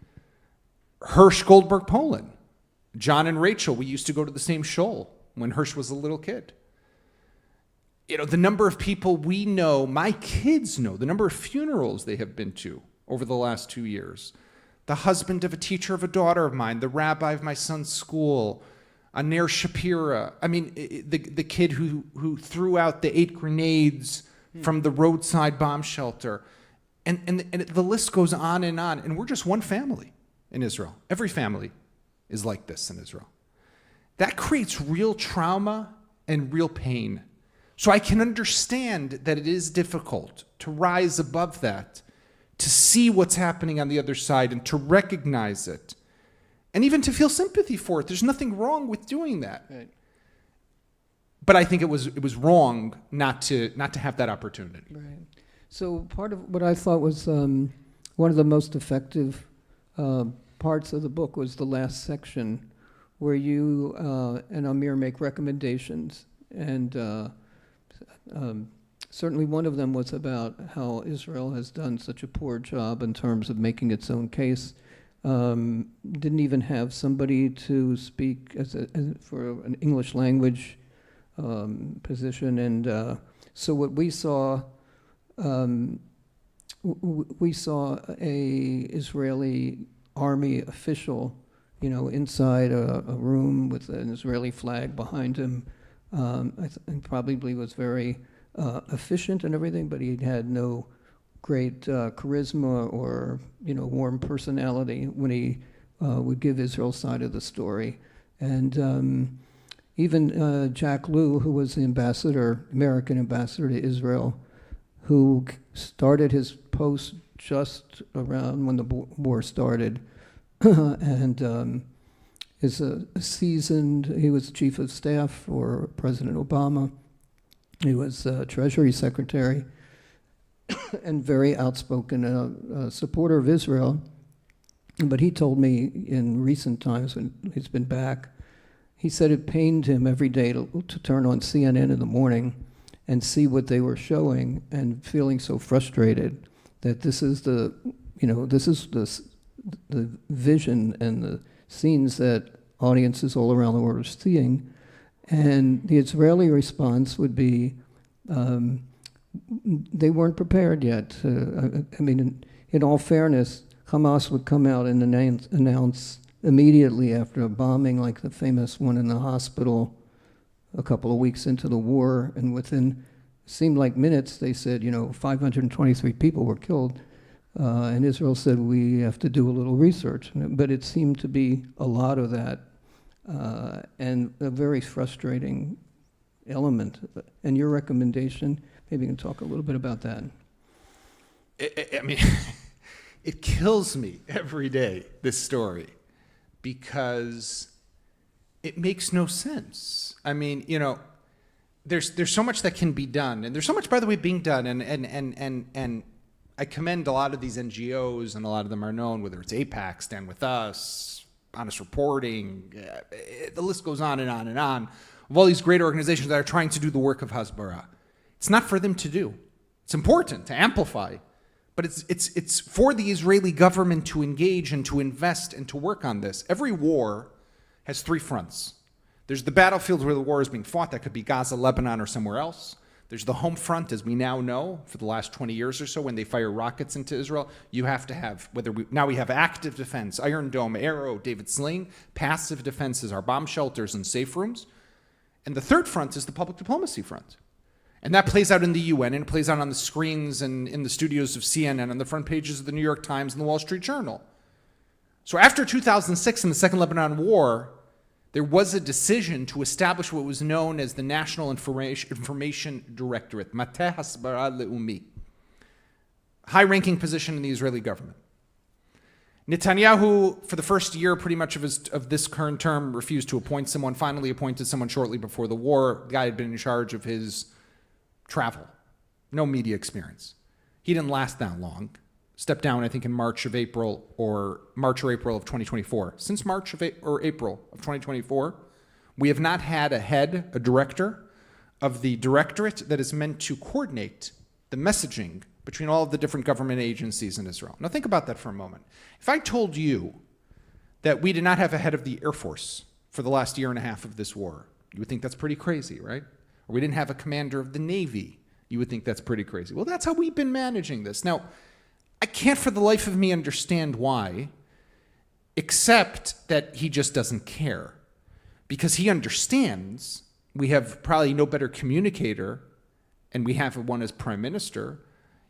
Hirsch Goldberg, Poland. John and Rachel, we used to go to the same shul when Hirsch was a little kid. The number of people we know, my kids know, the number of funerals they have been to over the last 2 years. The husband of a teacher of a daughter of mine, the rabbi of my son's school, Ner Shapira. I mean, the kid who threw out the 8 grenades from the roadside bomb shelter. And the list goes on. And we're just one family in Israel. Every family is like this in Israel. That creates real trauma and real pain. So I can understand that it is difficult to rise above that, to see what's happening on the other side and to recognize it, and even to feel sympathy for it. There's nothing wrong with doing that. Right. But I think it was wrong not to have that opportunity. Right. So part of what I thought was one of the most effective parts of the book was the last section, where you and Amir make recommendations, and certainly one of them was about how Israel has done such a poor job in terms of making its own case. Didn't even have somebody to speak for an English language position, and So what we saw, we saw a Israeli army official, inside a room with an Israeli flag behind him. And probably was very efficient and everything, but he had no great charisma or warm personality when he would give Israel's side of the story. And even Jack Lew, who was the American ambassador to Israel, who started his post just around when the war started, and is he was chief of staff for President Obama. He was Treasury Secretary and very outspoken supporter of Israel. But he told me in recent times when he's been back, he said it pained him every day to turn on CNN in the morning and see what they were showing, and feeling so frustrated that this is the vision and the scenes that audiences all around the world are seeing. And the Israeli response would be, they weren't prepared yet. In all fairness, Hamas would come out and announce immediately after a bombing like the famous one in the hospital a couple of weeks into the war, and within, seemed like minutes, they said, 523 people were killed. And Israel said, we have to do a little research. But it seemed to be a lot of that, and a very frustrating element. And your recommendation, maybe you can talk a little bit about that. It kills me every day, this story, because it makes no sense. There's so much that can be done, and there's so much, by the way, being done, and I commend a lot of these NGOs, and a lot of them are known, whether it's AIPAC, Stand With Us, Honest Reporting, the list goes on and on and on, of all these great organizations that are trying to do the work of Hasbara. It's not for them to do. It's important to amplify, but it's for the Israeli government to engage and to invest and to work on this. Every war has three fronts. There's the battlefield where the war is being fought. That could be Gaza, Lebanon, or somewhere else. There's the home front, as we now know, for the last 20 years or so, when they fire rockets into Israel. You have to have, now we have active defense, Iron Dome, Arrow, David Sling. Passive defenses are bomb shelters and safe rooms. And the third front is the public diplomacy front. And that plays out in the UN, and it plays out on the screens and in the studios of CNN, on the front pages of the New York Times and the Wall Street Journal. So after 2006 in the Second Lebanon War, there was a decision to establish what was known as the National Information Directorate, Mateh Hasbara Le'umi, high-ranking position in the Israeli government. Netanyahu, for the first year pretty much of this current term, refused to appoint someone, finally appointed someone shortly before the war. The guy had been in charge of his travel, no media experience. He didn't last that long. Stepped down, I think, in March or April of 2024. Since March or April of 2024, we have not had a director of the directorate that is meant to coordinate the messaging between all of the different government agencies in Israel. Now think about that for a moment. If I told you that we did not have a head of the Air Force for the last year and a half of this war, you would think that's pretty crazy, right? Or we didn't have a commander of the Navy, you would think that's pretty crazy. Well, that's how we've been managing this. Now, I can't for the life of me understand why, except that he just doesn't care. Because he understands we have probably no better communicator, and we have one as prime minister.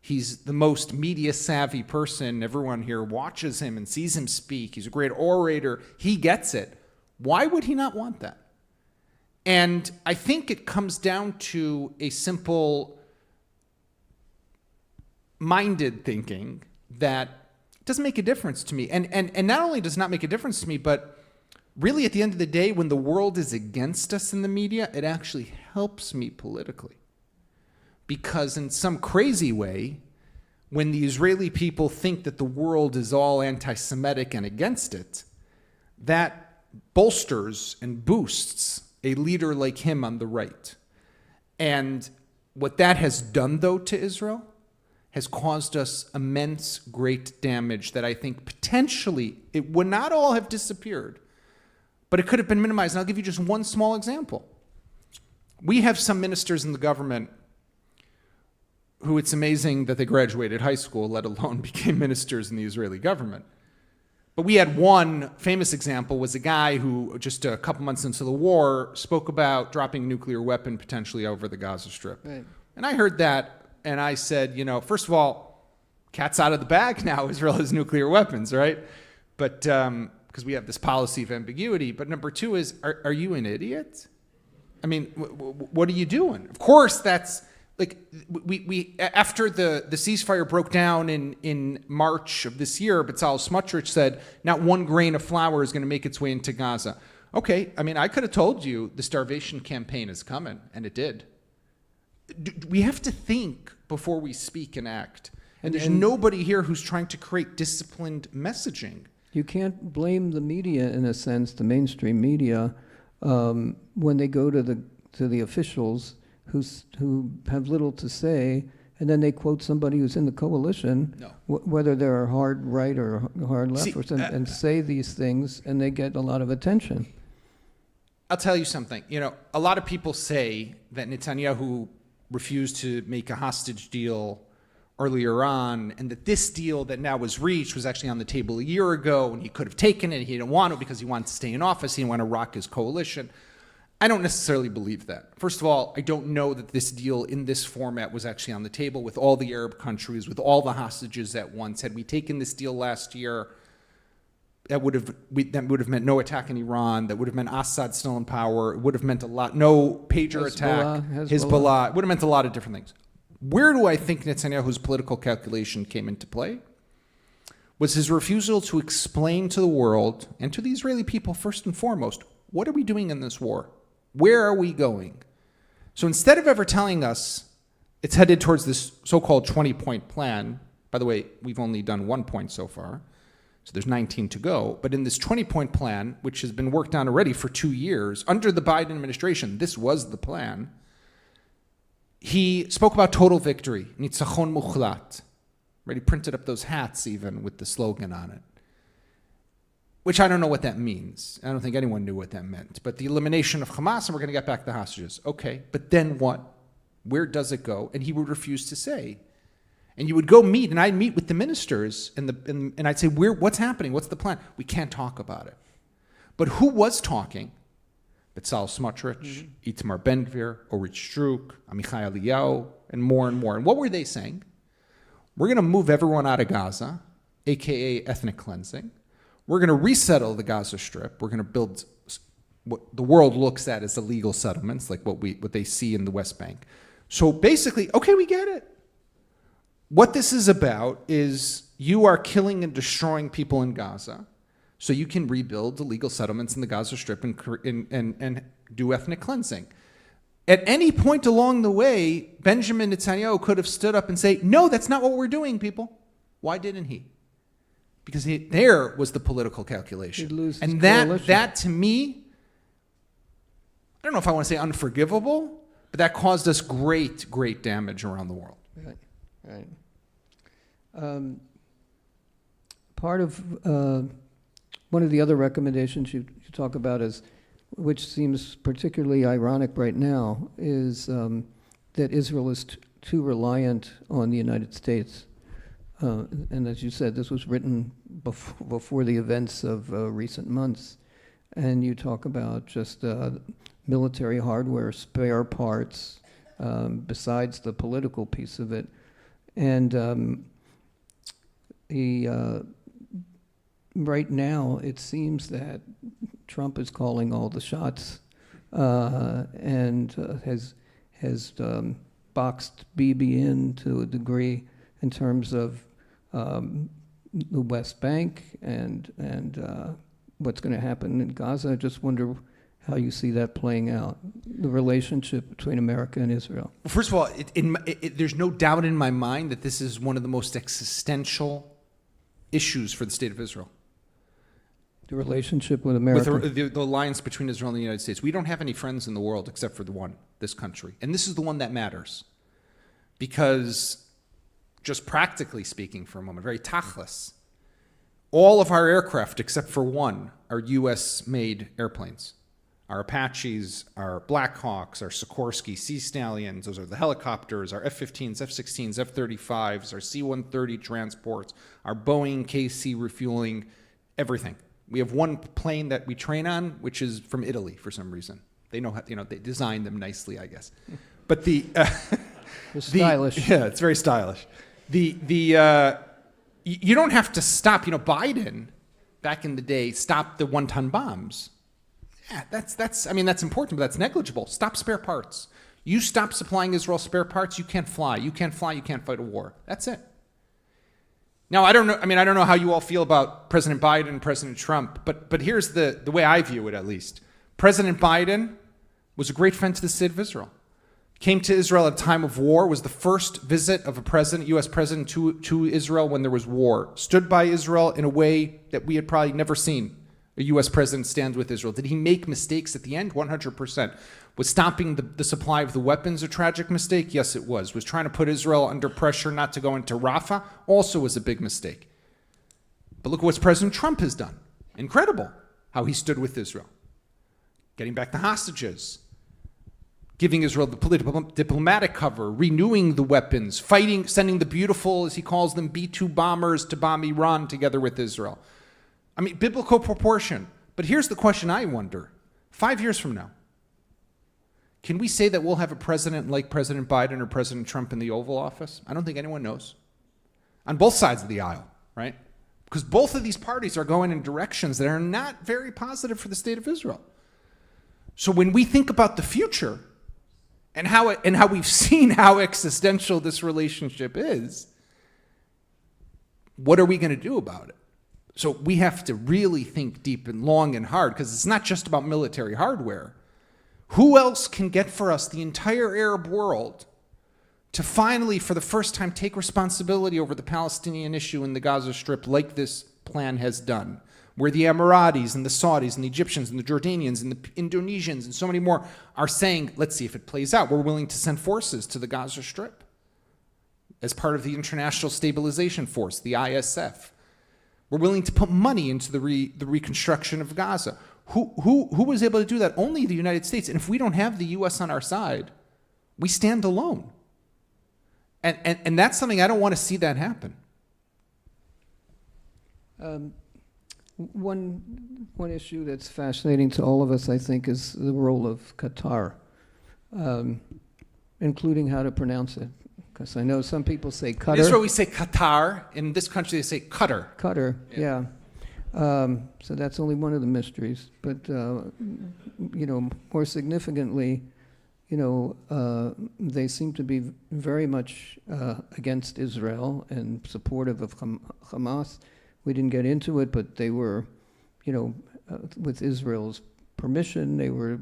He's the most media-savvy person. Everyone here watches him and sees him speak. He's a great orator. He gets it. Why would he not want that? And I think it comes down to a simple minded thinking that it doesn't make a difference to me. And not only does it not make a difference to me, but really at the end of the day, when the world is against us in the media, it actually helps me politically. Because in some crazy way, when the Israeli people think that the world is all anti-Semitic and against it, that bolsters and boosts a leader like him on the right. And what that has done, though, to Israel has caused us immense, great damage that I think potentially it would not all have disappeared, but it could have been minimized. And I'll give you just one small example. We have some ministers in the government who it's amazing that they graduated high school, let alone became ministers in the Israeli government. But we had one famous example, was a guy who just a couple months into the war spoke about dropping a nuclear weapon potentially over the Gaza Strip. Right. And I heard that and I said, first of all, cat's out of the bag now, Israel has nuclear weapons, right? But because we have this policy of ambiguity. But number two is, are you an idiot? I mean, what are you doing? Of course, that's like we after the ceasefire broke down in March of this year, Beth-El said, not one grain of flour is going to make its way into Gaza. Okay, I mean, I could have told you the starvation campaign is coming, and it did. We have to think before we speak and act. And there's nobody here who's trying to create disciplined messaging. You can't blame the media, in a sense, the mainstream media, when they go to the officials who have little to say, and then they quote somebody who's in the coalition, No. Whether they're hard right or hard left, See, and say these things, and they get a lot of attention. I'll tell you something. A lot of people say that Netanyahu refused to make a hostage deal earlier on, and that this deal that now was reached was actually on the table a year ago, and he could have taken it. He didn't want to because he wanted to stay in office. He didn't want to rock his coalition. I don't necessarily believe that. First of all, I don't know that this deal in this format was actually on the table with all the Arab countries, with all the hostages at once. Had we taken this deal last year, that would have meant no attack in Iran. That would have meant Assad still in power. It would have meant a lot. No pager attack. Hezbollah. It would have meant a lot of different things. Where do I think Netanyahu's political calculation came into play? Was his refusal to explain to the world and to the Israeli people, first and foremost, what are we doing in this war? Where are we going? So instead of ever telling us it's headed towards this so-called 20-point plan, by the way, we've only done 1 point so far, so there's 19 to go, but in this 20-point plan, which has been worked on already for 2 years, under the Biden administration, this was the plan, he spoke about total victory, nitzachon muchlat. Right? He printed up those hats even with the slogan on it, which I don't know what that means. I don't think anyone knew what that meant. But the elimination of Hamas, and we're going to get back the hostages. Okay, but then what? Where does it go? And he would refuse to say. And you would go meet, and I'd meet with the ministers, and I'd say, what's happening? What's the plan? We can't talk about it. But who was talking? Beth-El, Itamar Ben-Gvir, Orit Struk, Amichai Eliyahu, and more and more. And what were they saying? We're going to move everyone out of Gaza, a.k.a. ethnic cleansing. We're going to resettle the Gaza Strip. We're going to build what the world looks at as illegal settlements, like what they see in the West Bank. So basically, okay, we get it. What this is about is you are killing and destroying people in Gaza so you can rebuild the legal settlements in the Gaza Strip and do ethnic cleansing. At any point along the way, Benjamin Netanyahu could have stood up and say, no, that's not what we're doing, people. Why didn't he? Because there was the political calculation. He'd lose his and coalition. that to me, I don't know if I want to say unforgivable, but that caused us great, great damage around the world. Right. Part of one of the other recommendations you talk about is, which seems particularly ironic right now, is that Israel is too reliant on the United States. And as you said, this was written before the events of recent months. And you talk about just military hardware, spare parts, besides the political piece of it. And right now, it seems that Trump is calling all the shots and has boxed Bibi in to a degree in terms of the West Bank and what's going to happen in Gaza. I just wonder how you see that playing out, the relationship between America and Israel. Well, first of all, there's no doubt in my mind that this is one of the most existential issues for the state of Israel. The relationship with America. With the alliance between Israel and the United States. We don't have any friends in the world except for the one, this country. And this is the one that matters. Because, just practically speaking for a moment, very tachlis, all of our aircraft except for one are U.S.-made airplanes. our Apaches, our Blackhawks, our Sikorsky Sea Stallions, those are the helicopters, our F-15s, F-16s, F-35s, our C-130 transports, our Boeing KC refueling, everything. We have one plane that we train on, which is from Italy for some reason. They know how, they designed them nicely, I guess. But They're stylish. Yeah, it's very stylish. You don't have to stop. Biden, back in the day, stopped the one-ton bombs. Yeah, that's important, but that's negligible. Stop spare parts. You stop supplying Israel spare parts, you can't fly. You can't fly, you can't fight a war. That's it. Now, I don't know how you all feel about President Biden and President Trump, but here's the way I view it, at least. President Biden was a great friend to the state of Israel. Came to Israel at a time of war, was the first visit of a U.S. president to Israel when there was war. Stood by Israel in a way that we had probably never seen a U.S. president stand with Israel. Did he make mistakes at the end? 100%. Was stopping the supply of the weapons a tragic mistake? Yes, it was. Was trying to put Israel under pressure not to go into Rafah? Also was a big mistake. But look what President Trump has done. Incredible how he stood with Israel. Getting back the hostages. Giving Israel the political diplomatic cover, renewing the weapons, fighting, sending the beautiful, as he calls them, B-2 bombers to bomb Iran together with Israel. Biblical proportion. But here's the question I wonder. 5 years from now, can we say that we'll have a president like President Biden or President Trump in the Oval Office? I don't think anyone knows. On both sides of the aisle, right? Because both of these parties are going in directions that are not very positive for the state of Israel. So when we think about the future and how we've seen how existential this relationship is, what are we going to do about it? So we have to really think deep and long and hard, because it's not just about military hardware. Who else can get for us the entire Arab world to finally, for the first time, take responsibility over the Palestinian issue in the Gaza Strip like this plan has done, where the Emiratis and the Saudis and the Egyptians and the Jordanians and the Indonesians and so many more are saying, let's see if it plays out. We're willing to send forces to the Gaza Strip as part of the International Stabilization Force, the ISF. We're willing to put money into the reconstruction of Gaza. Who was able to do that? Only the United States. And if we don't have the U.S. on our side, we stand alone. And that's something I don't want to see that happen. One issue that's fascinating to all of us, I think, is the role of Qatar, including how to pronounce it. Because I know some people say Qatar. In Israel, we say Qatar. In this country, they say Qatar. Qatar, yeah. So that's only one of the mysteries. But, more significantly, they seem to be very much against Israel and supportive of Hamas. We didn't get into it, but they were, with Israel's permission, they were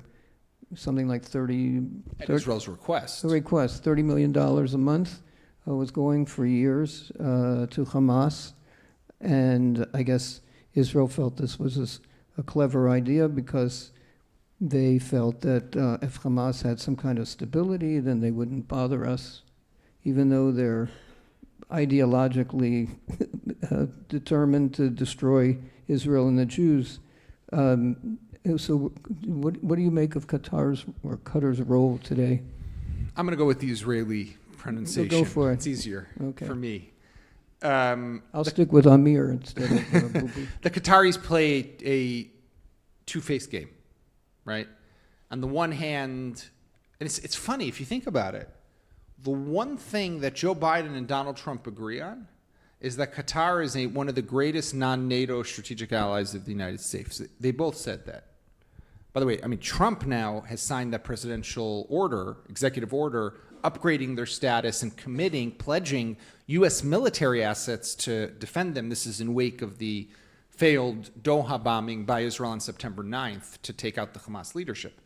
something like At Israel's request. The request, $30 million a month was going for years to Hamas. And I guess Israel felt this was a clever idea because they felt that if Hamas had some kind of stability, then they wouldn't bother us, even though they're ideologically determined to destroy Israel and the Jews. So what do you make of Qatar's role today? I'm going to go with the Israeli pronunciation. Go for it. It's easier for me. I'll stick with Amir instead of Bubi. The Qataris play a two-faced game, right? On the one hand, and it's funny if you think about it, the one thing that Joe Biden and Donald Trump agree on is that Qatar is one of the greatest non-NATO strategic allies of the United States. They both said that. By the way, Trump now has signed that presidential order, executive order, upgrading their status and pledging U.S. military assets to defend them. This is in wake of the failed Doha bombing by Israel on September 9th to take out the Hamas leadership.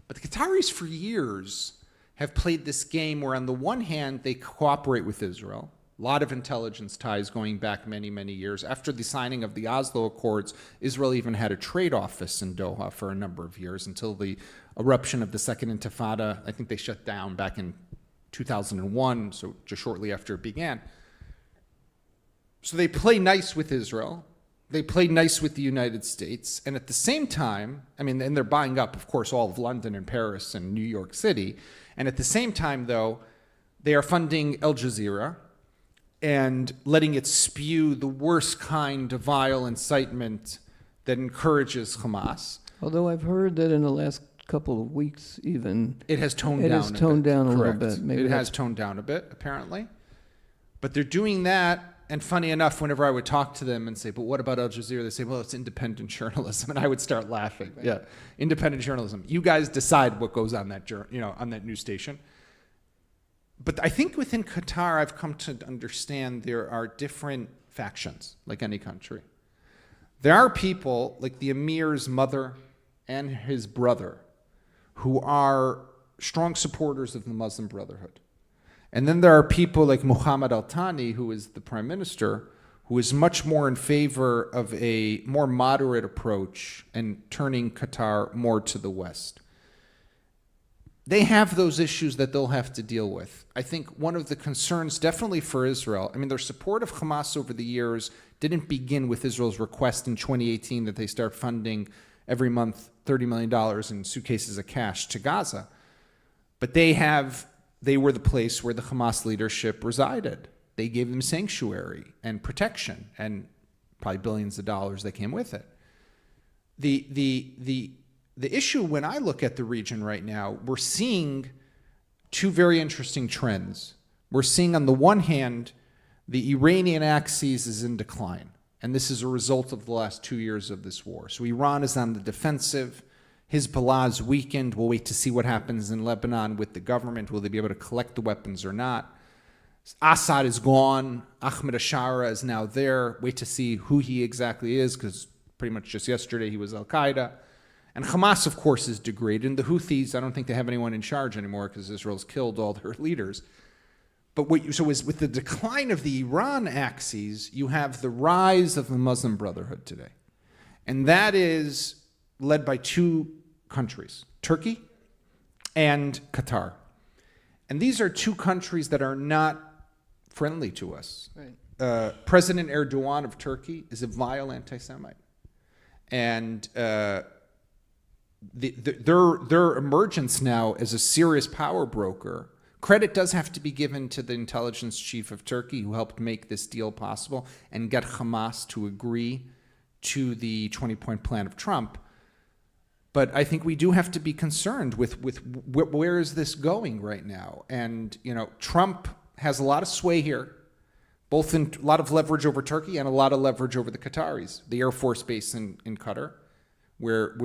But the Qataris for years have played this game where on the one hand, they cooperate with Israel. A lot of intelligence ties going back many, many years. After the signing of the Oslo Accords, Israel even had a trade office in Doha for a number of years until the eruption of the Second Intifada. I think they shut down back in 2001, so just shortly after it began. So they play nice with Israel. they play nice with the United States, and at the same time, I mean, and they're buying up, of course, all of London and Paris and New York City, and at the same time, though, they are funding Al Jazeera and letting it spew the worst kind of vile incitement that encourages Hamas. Although I've heard that in the last couple of weeks, even It has toned it down. has toned down a little Correct. bit. Maybe it that's- has toned down a bit, apparently. But they're doing that. And funny enough, whenever I would talk to them and say, but what about Al Jazeera? They say, well, it's independent journalism. And I would start laughing. Right. Yeah, independent journalism. You guys decide what goes on that, on that news station. But I think within Qatar, I've come to understand there are different factions, like any country. There are people, like the Emir's mother and his brother, who are strong supporters of the Muslim Brotherhood. And then there are people like Muhammad al-Thani, who is the prime minister, who is much more in favor of a more moderate approach and turning Qatar more to the West. They have those issues that they'll have to deal with. I think one of the concerns definitely for Israel, I mean, their support of Hamas over the years didn't begin with Israel's request in 2018 that they start funding every month $30 million in suitcases of cash to Gaza. But they were the place where the Hamas leadership resided. They gave them sanctuary and protection and probably billions of dollars that came with it. The issue when I look at the region right now, we're seeing two very interesting trends. We're seeing on the one hand, the Iranian axis is in decline. And this is a result of the last 2 years of this war. So Iran is on the defensive. Hezbollah is weakened. We'll wait to see what happens in Lebanon with the government. Will they be able to collect the weapons or not? Assad is gone. Ahmed Ashara is now there. Wait to see who he exactly is, because pretty much just yesterday he was Al-Qaeda. And Hamas, of course, is degraded. And the Houthis, I don't think they have anyone in charge anymore because Israel's killed all their leaders. But with the decline of the Iran axis, you have the rise of the Muslim Brotherhood today. And that is led by two countries, Turkey and Qatar. And these are two countries that are not friendly to us. Right. President Erdogan of Turkey is a vile anti-Semite. And their emergence now as a serious power broker, credit does have to be given to the intelligence chief of Turkey who helped make this deal possible and get Hamas to agree to the 20-point plan of Trump. But I think we do have to be concerned with where is this going right now? And, Trump has a lot of sway here, both in a lot of leverage over Turkey and a lot of leverage over the Qataris, the Air Force base in Qatar, where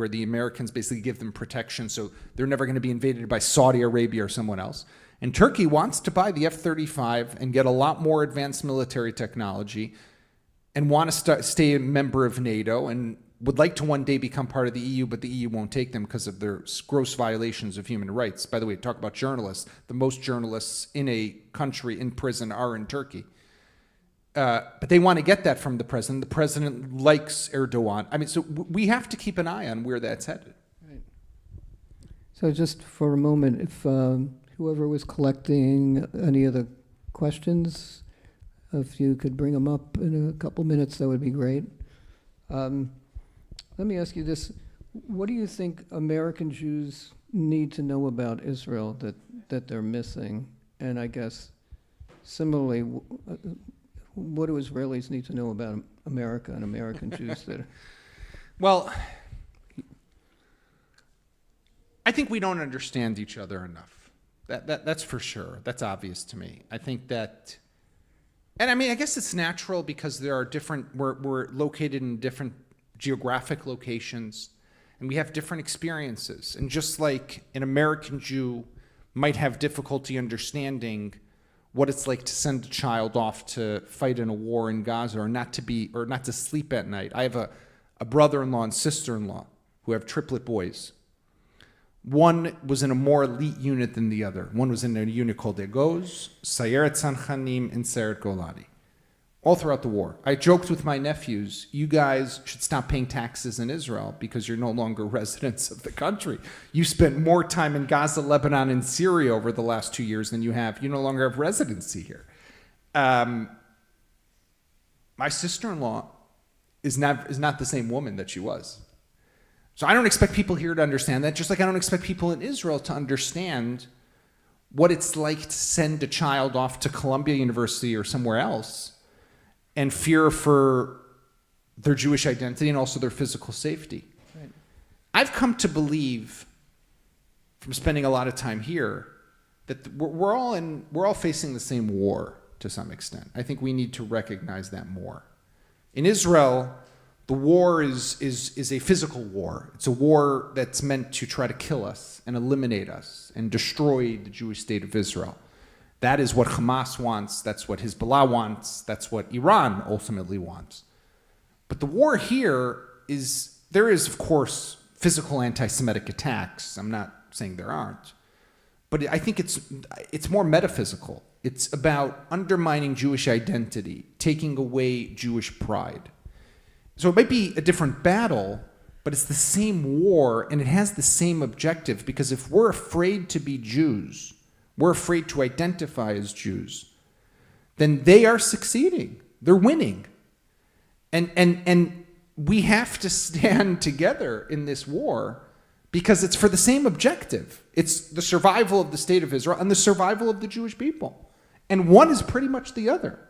the Americans basically give them protection so they're never going to be invaded by Saudi Arabia or someone else. And Turkey wants to buy the F-35 and get a lot more advanced military technology and want to stay a member of NATO and would like to one day become part of the EU, but the EU won't take them because of their gross violations of human rights. By the way, talk about journalists. The most journalists in a country in prison are in Turkey. But they want to get that from the president. The president likes Erdogan. I mean, so we have to keep an eye on where that's headed. Right. So just for a moment, if whoever was collecting any of the questions, if you could bring them up in a couple minutes, that would be great. Let me ask you this. What do you think American Jews need to know about Israel that they're missing? And I guess similarly, what do Israelis need to know about America and American Jews that are... Well, I think we don't understand each other enough. That's for sure. That's obvious to me. I think that, and I mean, I guess it's natural because there are we're located in different geographic locations and we have different experiences. And just like an American Jew might have difficulty understanding what it's like to send a child off to fight in a war in Gaza or not to sleep at night. I have a brother-in-law and sister-in-law who have triplet boys. One was in a more elite unit than the other. One was in a unit called Egoz, Sayeret Sanchanim, and Sayeret Golani. All throughout the war. I joked with my nephews, you guys should stop paying taxes in Israel because you're no longer residents of the country. You spent more time in Gaza, Lebanon, and Syria over the last 2 years than you no longer have residency here. My sister-in-law is not the same woman that she was. So I don't expect people here to understand that, just like I don't expect people in Israel to understand what it's like to send a child off to Columbia University or somewhere else and fear for their Jewish identity and also their physical safety. Right. I've come to believe, from spending a lot of time here, that we're all facing the same war to some extent. I think we need to recognize that more. In Israel, the war is a physical war. It's a war that's meant to try to kill us and eliminate us and destroy the Jewish state of Israel. That is what Hamas wants. That's what Hezbollah wants. That's what Iran ultimately wants. But the war here there is, of course, physical anti-Semitic attacks. I'm not saying there aren't. But I think it's more metaphysical. It's about undermining Jewish identity, taking away Jewish pride. So it might be a different battle, but it's the same war, and it has the same objective, because if we're afraid to be Jews, we're afraid to identify as Jews, then they are succeeding. They're winning. And we have to stand together in this war because it's for the same objective. It's the survival of the state of Israel and the survival of the Jewish people. And one is pretty much the other.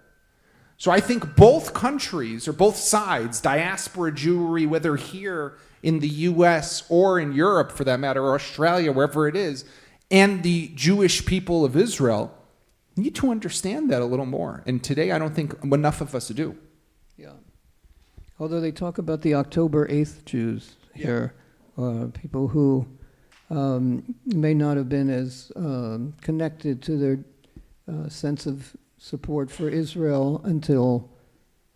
So I think both countries, or both sides, diaspora Jewry, whether here in the US or in Europe for that matter, or Australia, wherever it is, and the Jewish people of Israel, need to understand that a little more. And today I don't think enough of us do. Yeah. Although they talk about the October 8th Jews here, people who may not have been as connected to their sense of support for Israel until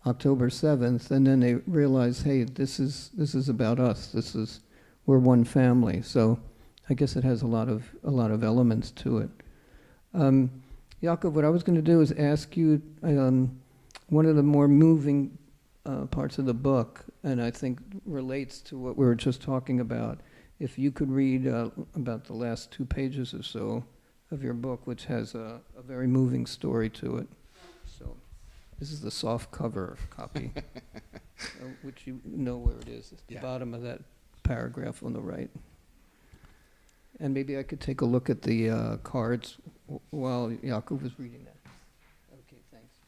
October 7th, and then they realize, hey, this is about us. We're one family. So I guess it has a lot of elements to it. Yaakov, what I was going to do is ask you one of the more moving parts of the book, and I think relates to what we were just talking about. If you could read about the last 2 pages or so of your book, which has a very moving story to it. So this is the soft cover copy, which you know where it is. It's the bottom of that paragraph on the right. And maybe I could take a look at the cards while Yaakov was reading that. Okay, thanks.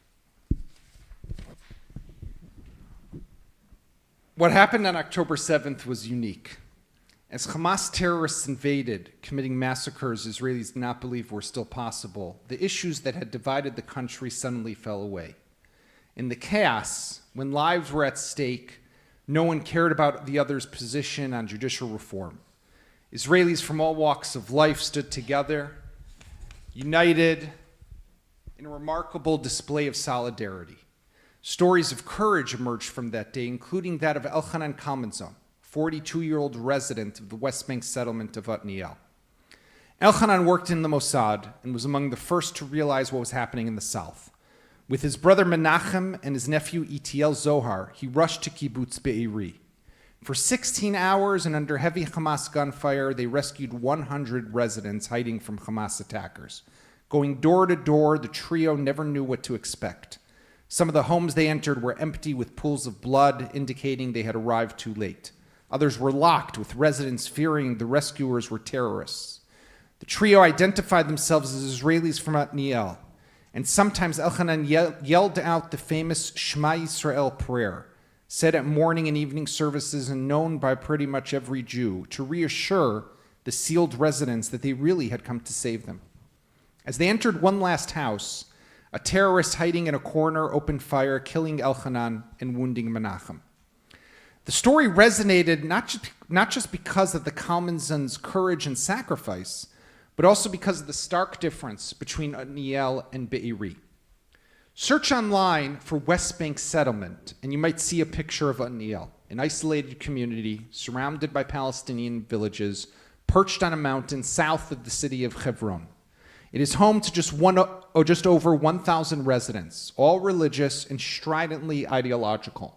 What happened on October 7th was unique. As Hamas terrorists invaded, committing massacres Israelis did not believe were still possible, the issues that had divided the country suddenly fell away. In the chaos, when lives were at stake, no one cared about the other's position on judicial reform. Israelis from all walks of life stood together, united in a remarkable display of solidarity. Stories of courage emerged from that day, including that of Elchanan Kalmanzon, 42-year-old resident of the West Bank settlement of Otniel. Elchanan worked in the Mossad and was among the first to realize what was happening in the south. With his brother Menachem and his nephew Itiel Zohar, he rushed to kibbutz Be'eri. For 16 hours and under heavy Hamas gunfire, they rescued 100 residents hiding from Hamas attackers. Going door to door, the trio never knew what to expect. Some of the homes they entered were empty with pools of blood, indicating they had arrived too late. Others were locked, with residents fearing the rescuers were terrorists. The trio identified themselves as Israelis from Otniel, and sometimes Elchanan yelled out the famous Shema Yisrael prayer, said at morning and evening services and known by pretty much every Jew, to reassure the sealed residents that they really had come to save them. As they entered one last house, a terrorist hiding in a corner opened fire, killing Elchanan and wounding Menachem. The story resonated not just because of the Kalmanzon's courage and sacrifice, but also because of the stark difference between Otniel and Be'eri. Search online for West Bank settlement, and you might see a picture of Otniel, an isolated community surrounded by Palestinian villages, perched on a mountain south of the city of Hebron. It is home to just over 1,000 residents, all religious and stridently ideological.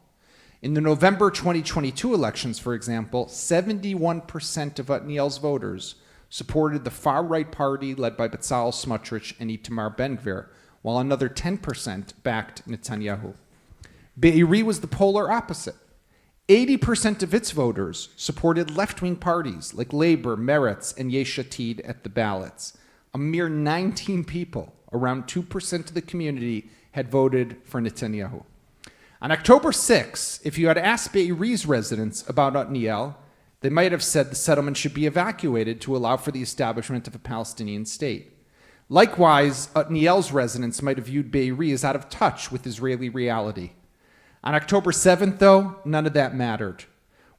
In the November 2022 elections, for example, 71% of Otniel's voters supported the far-right party led by Bezalel Smotrich and Itamar Ben-Gvir, while another 10% backed Netanyahu. Be'eri was the polar opposite. 80% of its voters supported left-wing parties like Labor, Meretz, and Yesh Atid at the ballots. A mere 19 people, around 2% of the community, had voted for Netanyahu. On October 6, if you had asked Be'eri's residents about Otniel, they might have said the settlement should be evacuated to allow for the establishment of a Palestinian state. Likewise, Otniel's residents might have viewed Be'eri as out of touch with Israeli reality. On October 7th, though, none of that mattered.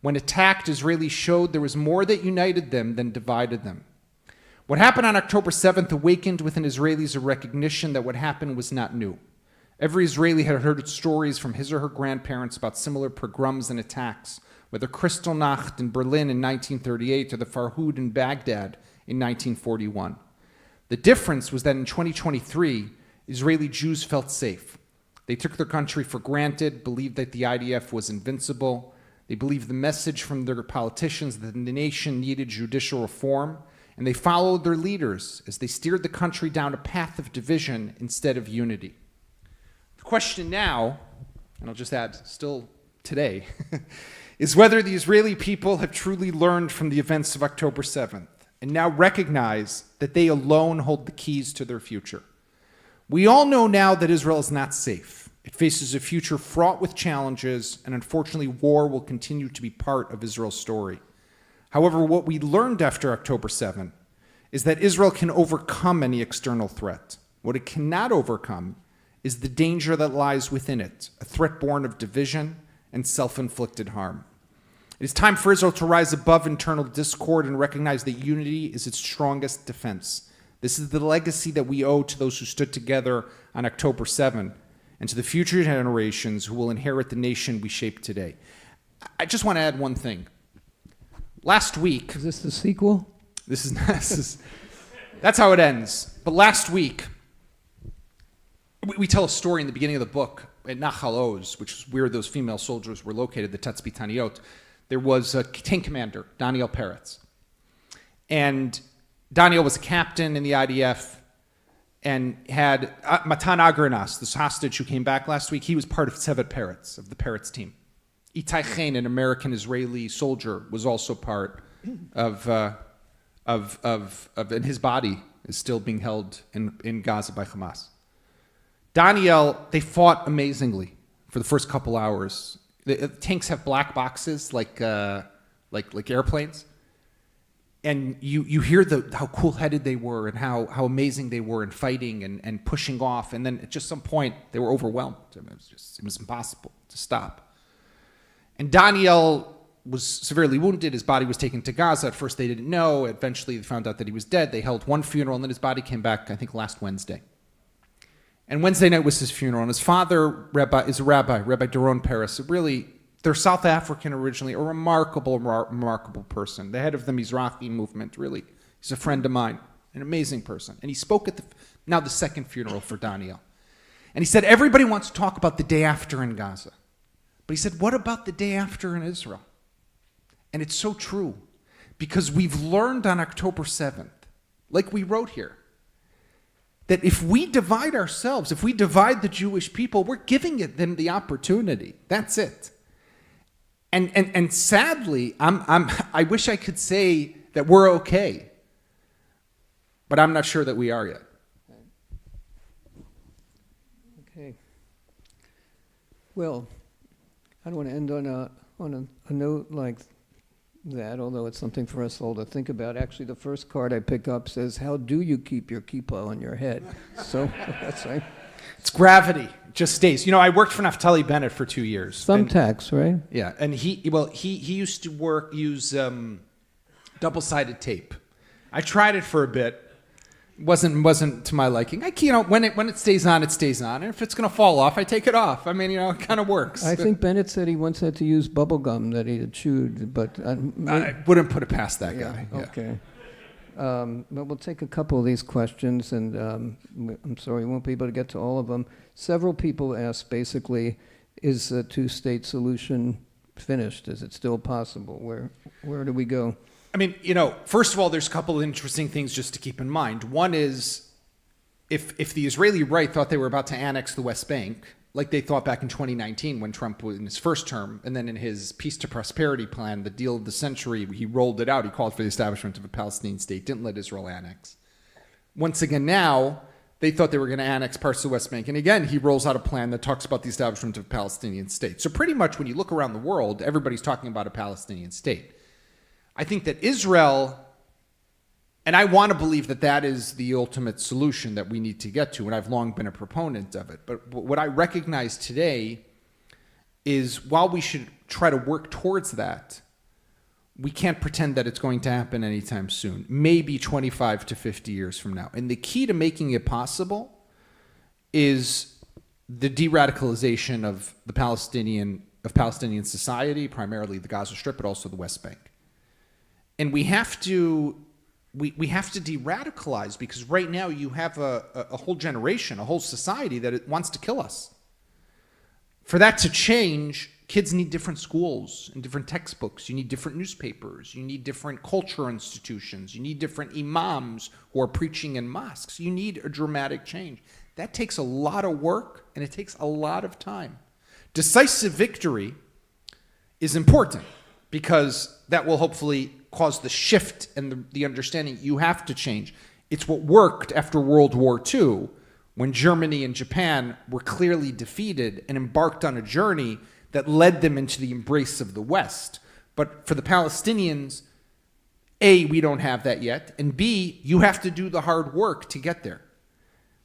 When attacked, Israelis showed there was more that united them than divided them. What happened on October 7th awakened within Israelis a recognition that what happened was not new. Every Israeli had heard stories from his or her grandparents about similar pogroms and attacks, whether Kristallnacht in Berlin in 1938 or the Farhud in Baghdad in 1941. The difference was that in 2023, Israeli Jews felt safe. They took their country for granted, believed that the IDF was invincible. They believed the message from their politicians that the nation needed judicial reform, and they followed their leaders as they steered the country down a path of division instead of unity. The question now, and I'll just add still today, is whether the Israeli people have truly learned from the events of October 7th and now recognize that they alone hold the keys to their future. We all know now that Israel is not safe. It faces a future fraught with challenges, and unfortunately, war will continue to be part of Israel's story. However, what we learned after October 7 is that Israel can overcome any external threat. What it cannot overcome is the danger that lies within it, a threat born of division and self-inflicted harm. It is time for Israel to rise above internal discord and recognize that unity is its strongest defense. This is the legacy that we owe to those who stood together on October 7 and to the future generations who will inherit the nation we shape today. I just want to add one thing. Last week... Is this the sequel? That's how it ends. But last week, we tell a story in the beginning of the book at Nachal Oz, which is where those female soldiers were located, the Tatzpitaniot. There was a tank commander, Daniel Peretz. And Daniel was a captain in the IDF and had Matan Agranas, this hostage who came back last week. He was part of Tzevet Peretz, of the Peretz team. Itai Chen, an American-Israeli soldier, was also part of and his body is still being held in Gaza by Hamas. Daniel, they fought amazingly for the first couple hours. The tanks have black boxes like airplanes. And you hear how cool-headed they were and how amazing they were in fighting and pushing off. And then at just some point, they were overwhelmed. It was impossible to stop. And Daniel was severely wounded. His body was taken to Gaza. At first, they didn't know. Eventually, they found out that he was dead. They held one funeral, and then his body came back, I think, last Wednesday. And Wednesday night was his funeral. And his father is a rabbi, Rabbi Doron Peres. They're South African originally, a remarkable person, the head of the Mizrahi movement, really. He's a friend of mine, an amazing person. And he spoke at the second funeral for Daniel. And he said, everybody wants to talk about the day after in Gaza. But he said, what about the day after in Israel? And it's so true, because we've learned on October 7th, like we wrote here, that if we divide ourselves, if we divide the Jewish people, we're giving them the opportunity. That's it. And sadly, I wish I could say that we're okay, but I'm not sure that we are yet. Okay. Well, I don't want to end on a note like that, although it's something for us all to think about. Actually, the first card I pick up says, "How do you keep your kippah on your head?" So that's right. It's gravity. It just stays. I worked for Naftali Bennett for 2 years. Thumbtacks, right? Yeah, and he used to use double-sided tape. I tried it for a bit. Wasn't to my liking. When it stays on, it stays on. And if it's going to fall off, I take it off. It kind of works. I think Bennett said he once had to use bubble gum that he had chewed, but I wouldn't put it past that guy. Yeah. Okay. But we'll take a couple of these questions, and I'm sorry we won't be able to get to all of them. Several people asked, basically, is a two-state solution finished? Is it still possible? Where do we go? First of all, there's a couple of interesting things just to keep in mind. One is, if the Israeli right thought they were about to annex the West Bank, like they thought back in 2019 when Trump was in his first term, and then in his Peace to Prosperity plan, the deal of the century, he rolled it out. He called for the establishment of a Palestinian state, didn't let Israel annex. Once again now, they thought they were going to annex parts of the West Bank. And again, he rolls out a plan that talks about the establishment of a Palestinian state. So pretty much when you look around the world, everybody's talking about a Palestinian state. I think that Israel, and I want to believe that that is the ultimate solution that we need to get to, and I've long been a proponent of it. But what I recognize today is while we should try to work towards that, we can't pretend that it's going to happen anytime soon, maybe 25 to 50 years from now. And the key to making it possible is the de-radicalization of Palestinian society, primarily the Gaza Strip, but also the West Bank. And we have to de-radicalize, because right now you have a whole generation, a whole society that it wants to kill us. For that to change, kids need different schools and different textbooks. You need different newspapers. You need different culture institutions. You need different imams who are preaching in mosques. You need a dramatic change. That takes a lot of work, and it takes a lot of time. Decisive victory is important because that will hopefully cause the shift and the understanding you have to change. It's what worked after World War II, when Germany and Japan were clearly defeated and embarked on a journey that led them into the embrace of the West. But for the Palestinians, A, we don't have that yet, and B, you have to do the hard work to get there.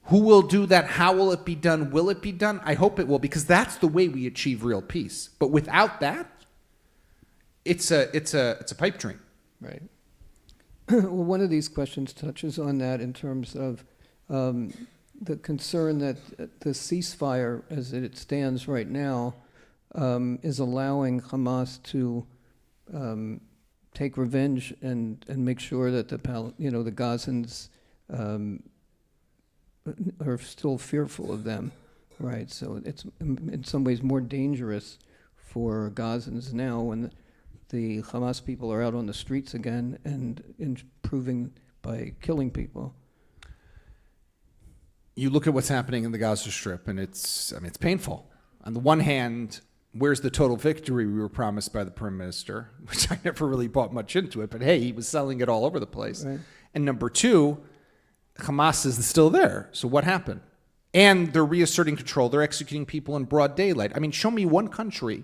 Who will do that? How will it be done? Will it be done? I hope it will, because that's the way we achieve real peace. But without that, it's a pipe dream. Right. Well, one of these questions touches on that in terms of the concern that the ceasefire, as it stands right now, is allowing Hamas to take revenge and make sure that the Gazans are still fearful of them, right? So it's in some ways more dangerous for Gazans now when the Hamas people are out on the streets again and improving by killing people. You look at what's happening in the Gaza Strip, and it's painful. On the one hand, where's the total victory we were promised by the Prime Minister, which I never really bought much into it, but hey, he was selling it all over the place. Right. And number two, Hamas is still there. So what happened? And they're reasserting control. They're executing people in broad daylight. I mean, show me one country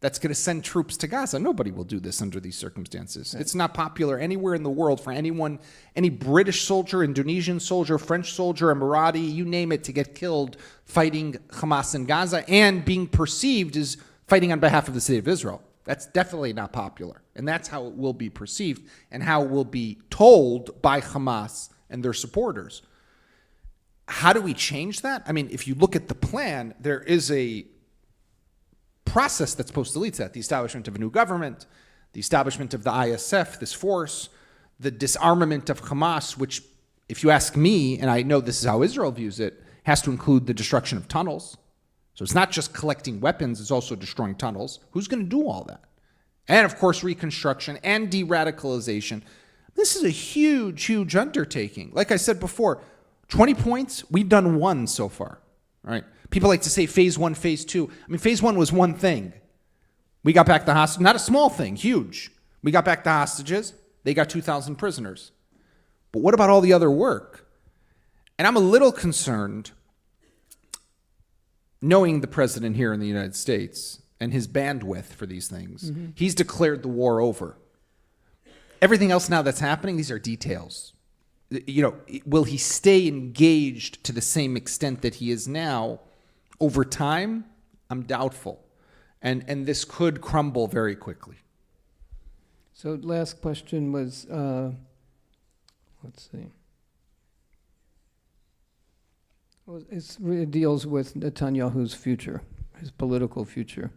that's going to send troops to Gaza. Nobody will do this under these circumstances. Right. It's not popular anywhere in the world for anyone, any British soldier, Indonesian soldier, French soldier, Emirati, you name it, to get killed fighting Hamas in Gaza and being perceived as fighting on behalf of the state of Israel. That's definitely not popular. And that's how it will be perceived and how it will be told by Hamas and their supporters. How do we change that? I mean, if you look at the plan, there is a process that's supposed to lead to that. The establishment of a new government, the establishment of the ISF, this force, the disarmament of Hamas, which, if you ask me, and I know this is how Israel views it, has to include the destruction of tunnels. So it's not just collecting weapons, it's also destroying tunnels. Who's going to do all that? And, of course, reconstruction and de-radicalization. This is a huge, huge undertaking. Like I said before, 20 points, we've done one so far, all right? People like to say phase one, phase two. I mean, phase one was one thing. We got back the hostages, not a small thing, huge. We got back the hostages. They got 2,000 prisoners. But what about all the other work? And I'm a little concerned, knowing the president here in the United States and his bandwidth for these things. Mm-hmm. He's declared the war over. Everything else now that's happening, these are details. You know, will he stay engaged to the same extent that he is now? Over time, I'm doubtful. And this could crumble very quickly. So last question was, let's see. Well, it deals with Netanyahu's future, his political future,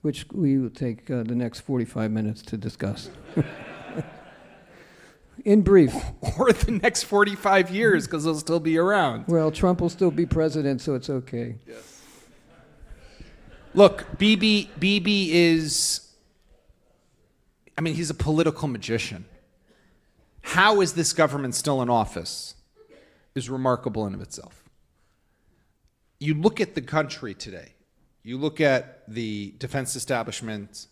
which we will take the next 45 minutes to discuss. In brief. Or the next 45 years, because they'll still be around. Well, Trump will still be president, so it's okay. Yes. Look, Bibi is, I mean, he's a political magician. How is this government still in office is remarkable in of itself. you look at the country today, you look at the defense establishment,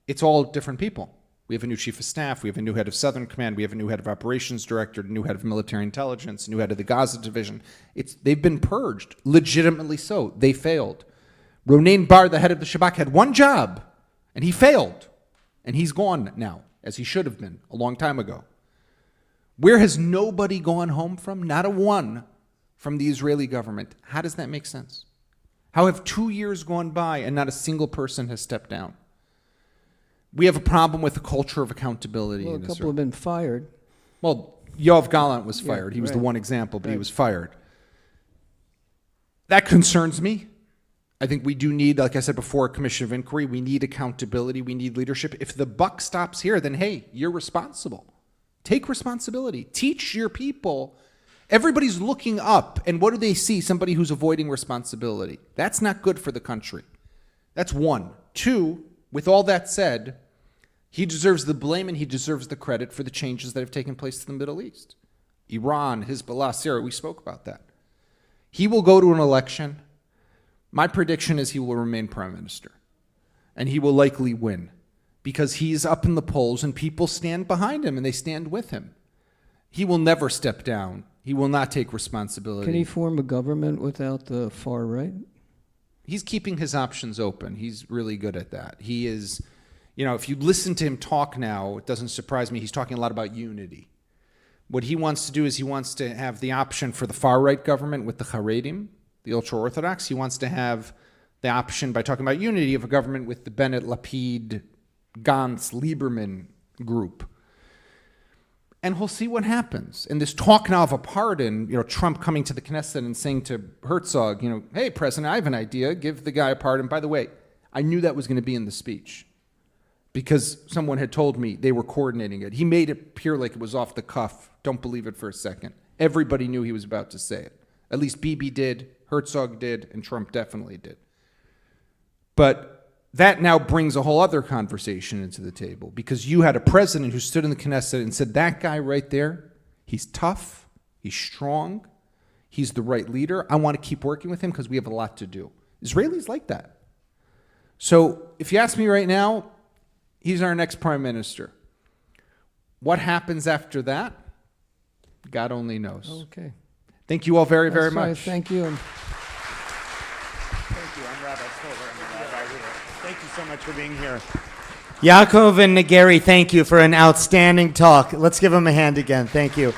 it's all different people. We have a new chief of staff, we have a new head of Southern Command, we have a new head of operations director, a new head of military intelligence, a new head of the Gaza division. They've been purged, legitimately so. They failed. Ronain Bar, the head of the Shabak, had one job, and he failed. And he's gone now, as he should have been a long time ago. Where has nobody gone home from? Not a one from the Israeli government. How does that make sense? How have 2 years gone by and not a single person has stepped down? We have a problem with the culture of accountability Well, a in couple Israel. have been fired. Well, Yoav Gallant was Yeah, fired. He was the right. one example, but he Right. was fired. That concerns me. I think we do need, like I said before, a commission of inquiry. We need accountability. We need leadership. If the buck stops here, then hey, you're responsible. Take responsibility. Teach your people. Everybody's looking up, and what do they see? Somebody who's avoiding responsibility. That's not good for the country. That's one. Two, with all that said, he deserves the blame and he deserves the credit for the changes that have taken place in the Middle East. Iran, Hezbollah, Syria, we spoke about that. He will go to an election. My prediction is he will remain prime minister. And he will likely win because he's up in the polls and people stand behind him and they stand with him. He will never step down. He will not take responsibility. Can he form a government without the far right? He's keeping his options open. He's really good at that. He is, if you listen to him talk now, it doesn't surprise me. He's talking a lot about unity. What he wants to do is he wants to have the option for the far-right government with the Haredim, the ultra-Orthodox. He wants to have the option, by talking about unity, of a government with the Bennett, Lapid, Gantz, Lieberman group. And we'll see what happens. And this talk now of a pardon, Trump coming to the Knesset and saying to Herzog, hey, President, I have an idea. Give the guy a pardon. By the way, I knew that was going to be in the speech because someone had told me they were coordinating it. He made it appear like it was off the cuff. Don't believe it for a second. Everybody knew he was about to say it. At least Bibi did, Herzog did, and Trump definitely did. But that now brings a whole other conversation into the table because you had a president who stood in the Knesset and said, that guy right there, he's tough, he's strong, he's the right leader. I want to keep working with him because we have a lot to do. Israelis like that. So if you ask me right now, he's our next prime minister. What happens after that? God only knows. Okay. Thank you all very, very That's right. much. Thank you. Thank you. I'm Rabbi Stover. I'm the rabbi here. Thank you so much for being here. Yaakov and Nagari, thank you for an outstanding talk. Let's give them a hand again. Thank you.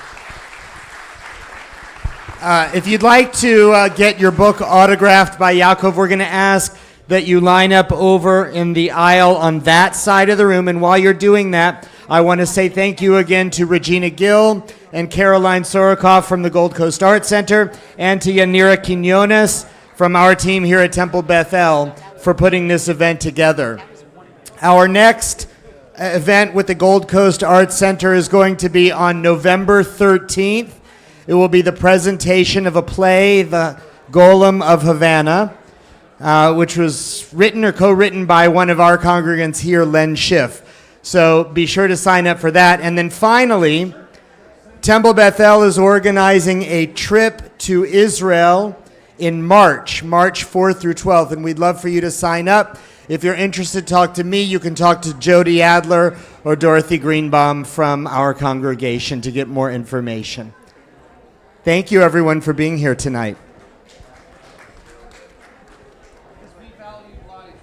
If you'd like to get your book autographed by Yaakov, we're going to ask that you line up over in the aisle on that side of the room. And while you're doing that, I want to say thank you again to Regina Gill and Caroline Sorokov from the Gold Coast Art Center and to Yanira Quinones from our team here at Temple Beth-El for putting this event together. Our next event with the Gold Coast Art Center is going to be on November 13th. It will be the presentation of a play, The Golem of Havana, which was written or co-written by one of our congregants here, Len Schiff. So be sure to sign up for that. And then finally, Temple Beth-El is organizing a trip to Israel in March 4th through 12th, and we'd love for you to sign up. If you're interested, talk to me. You can talk to Jody Adler or Dorothy Greenbaum from our congregation to get more information. Thank you, everyone, for being here tonight. We value life.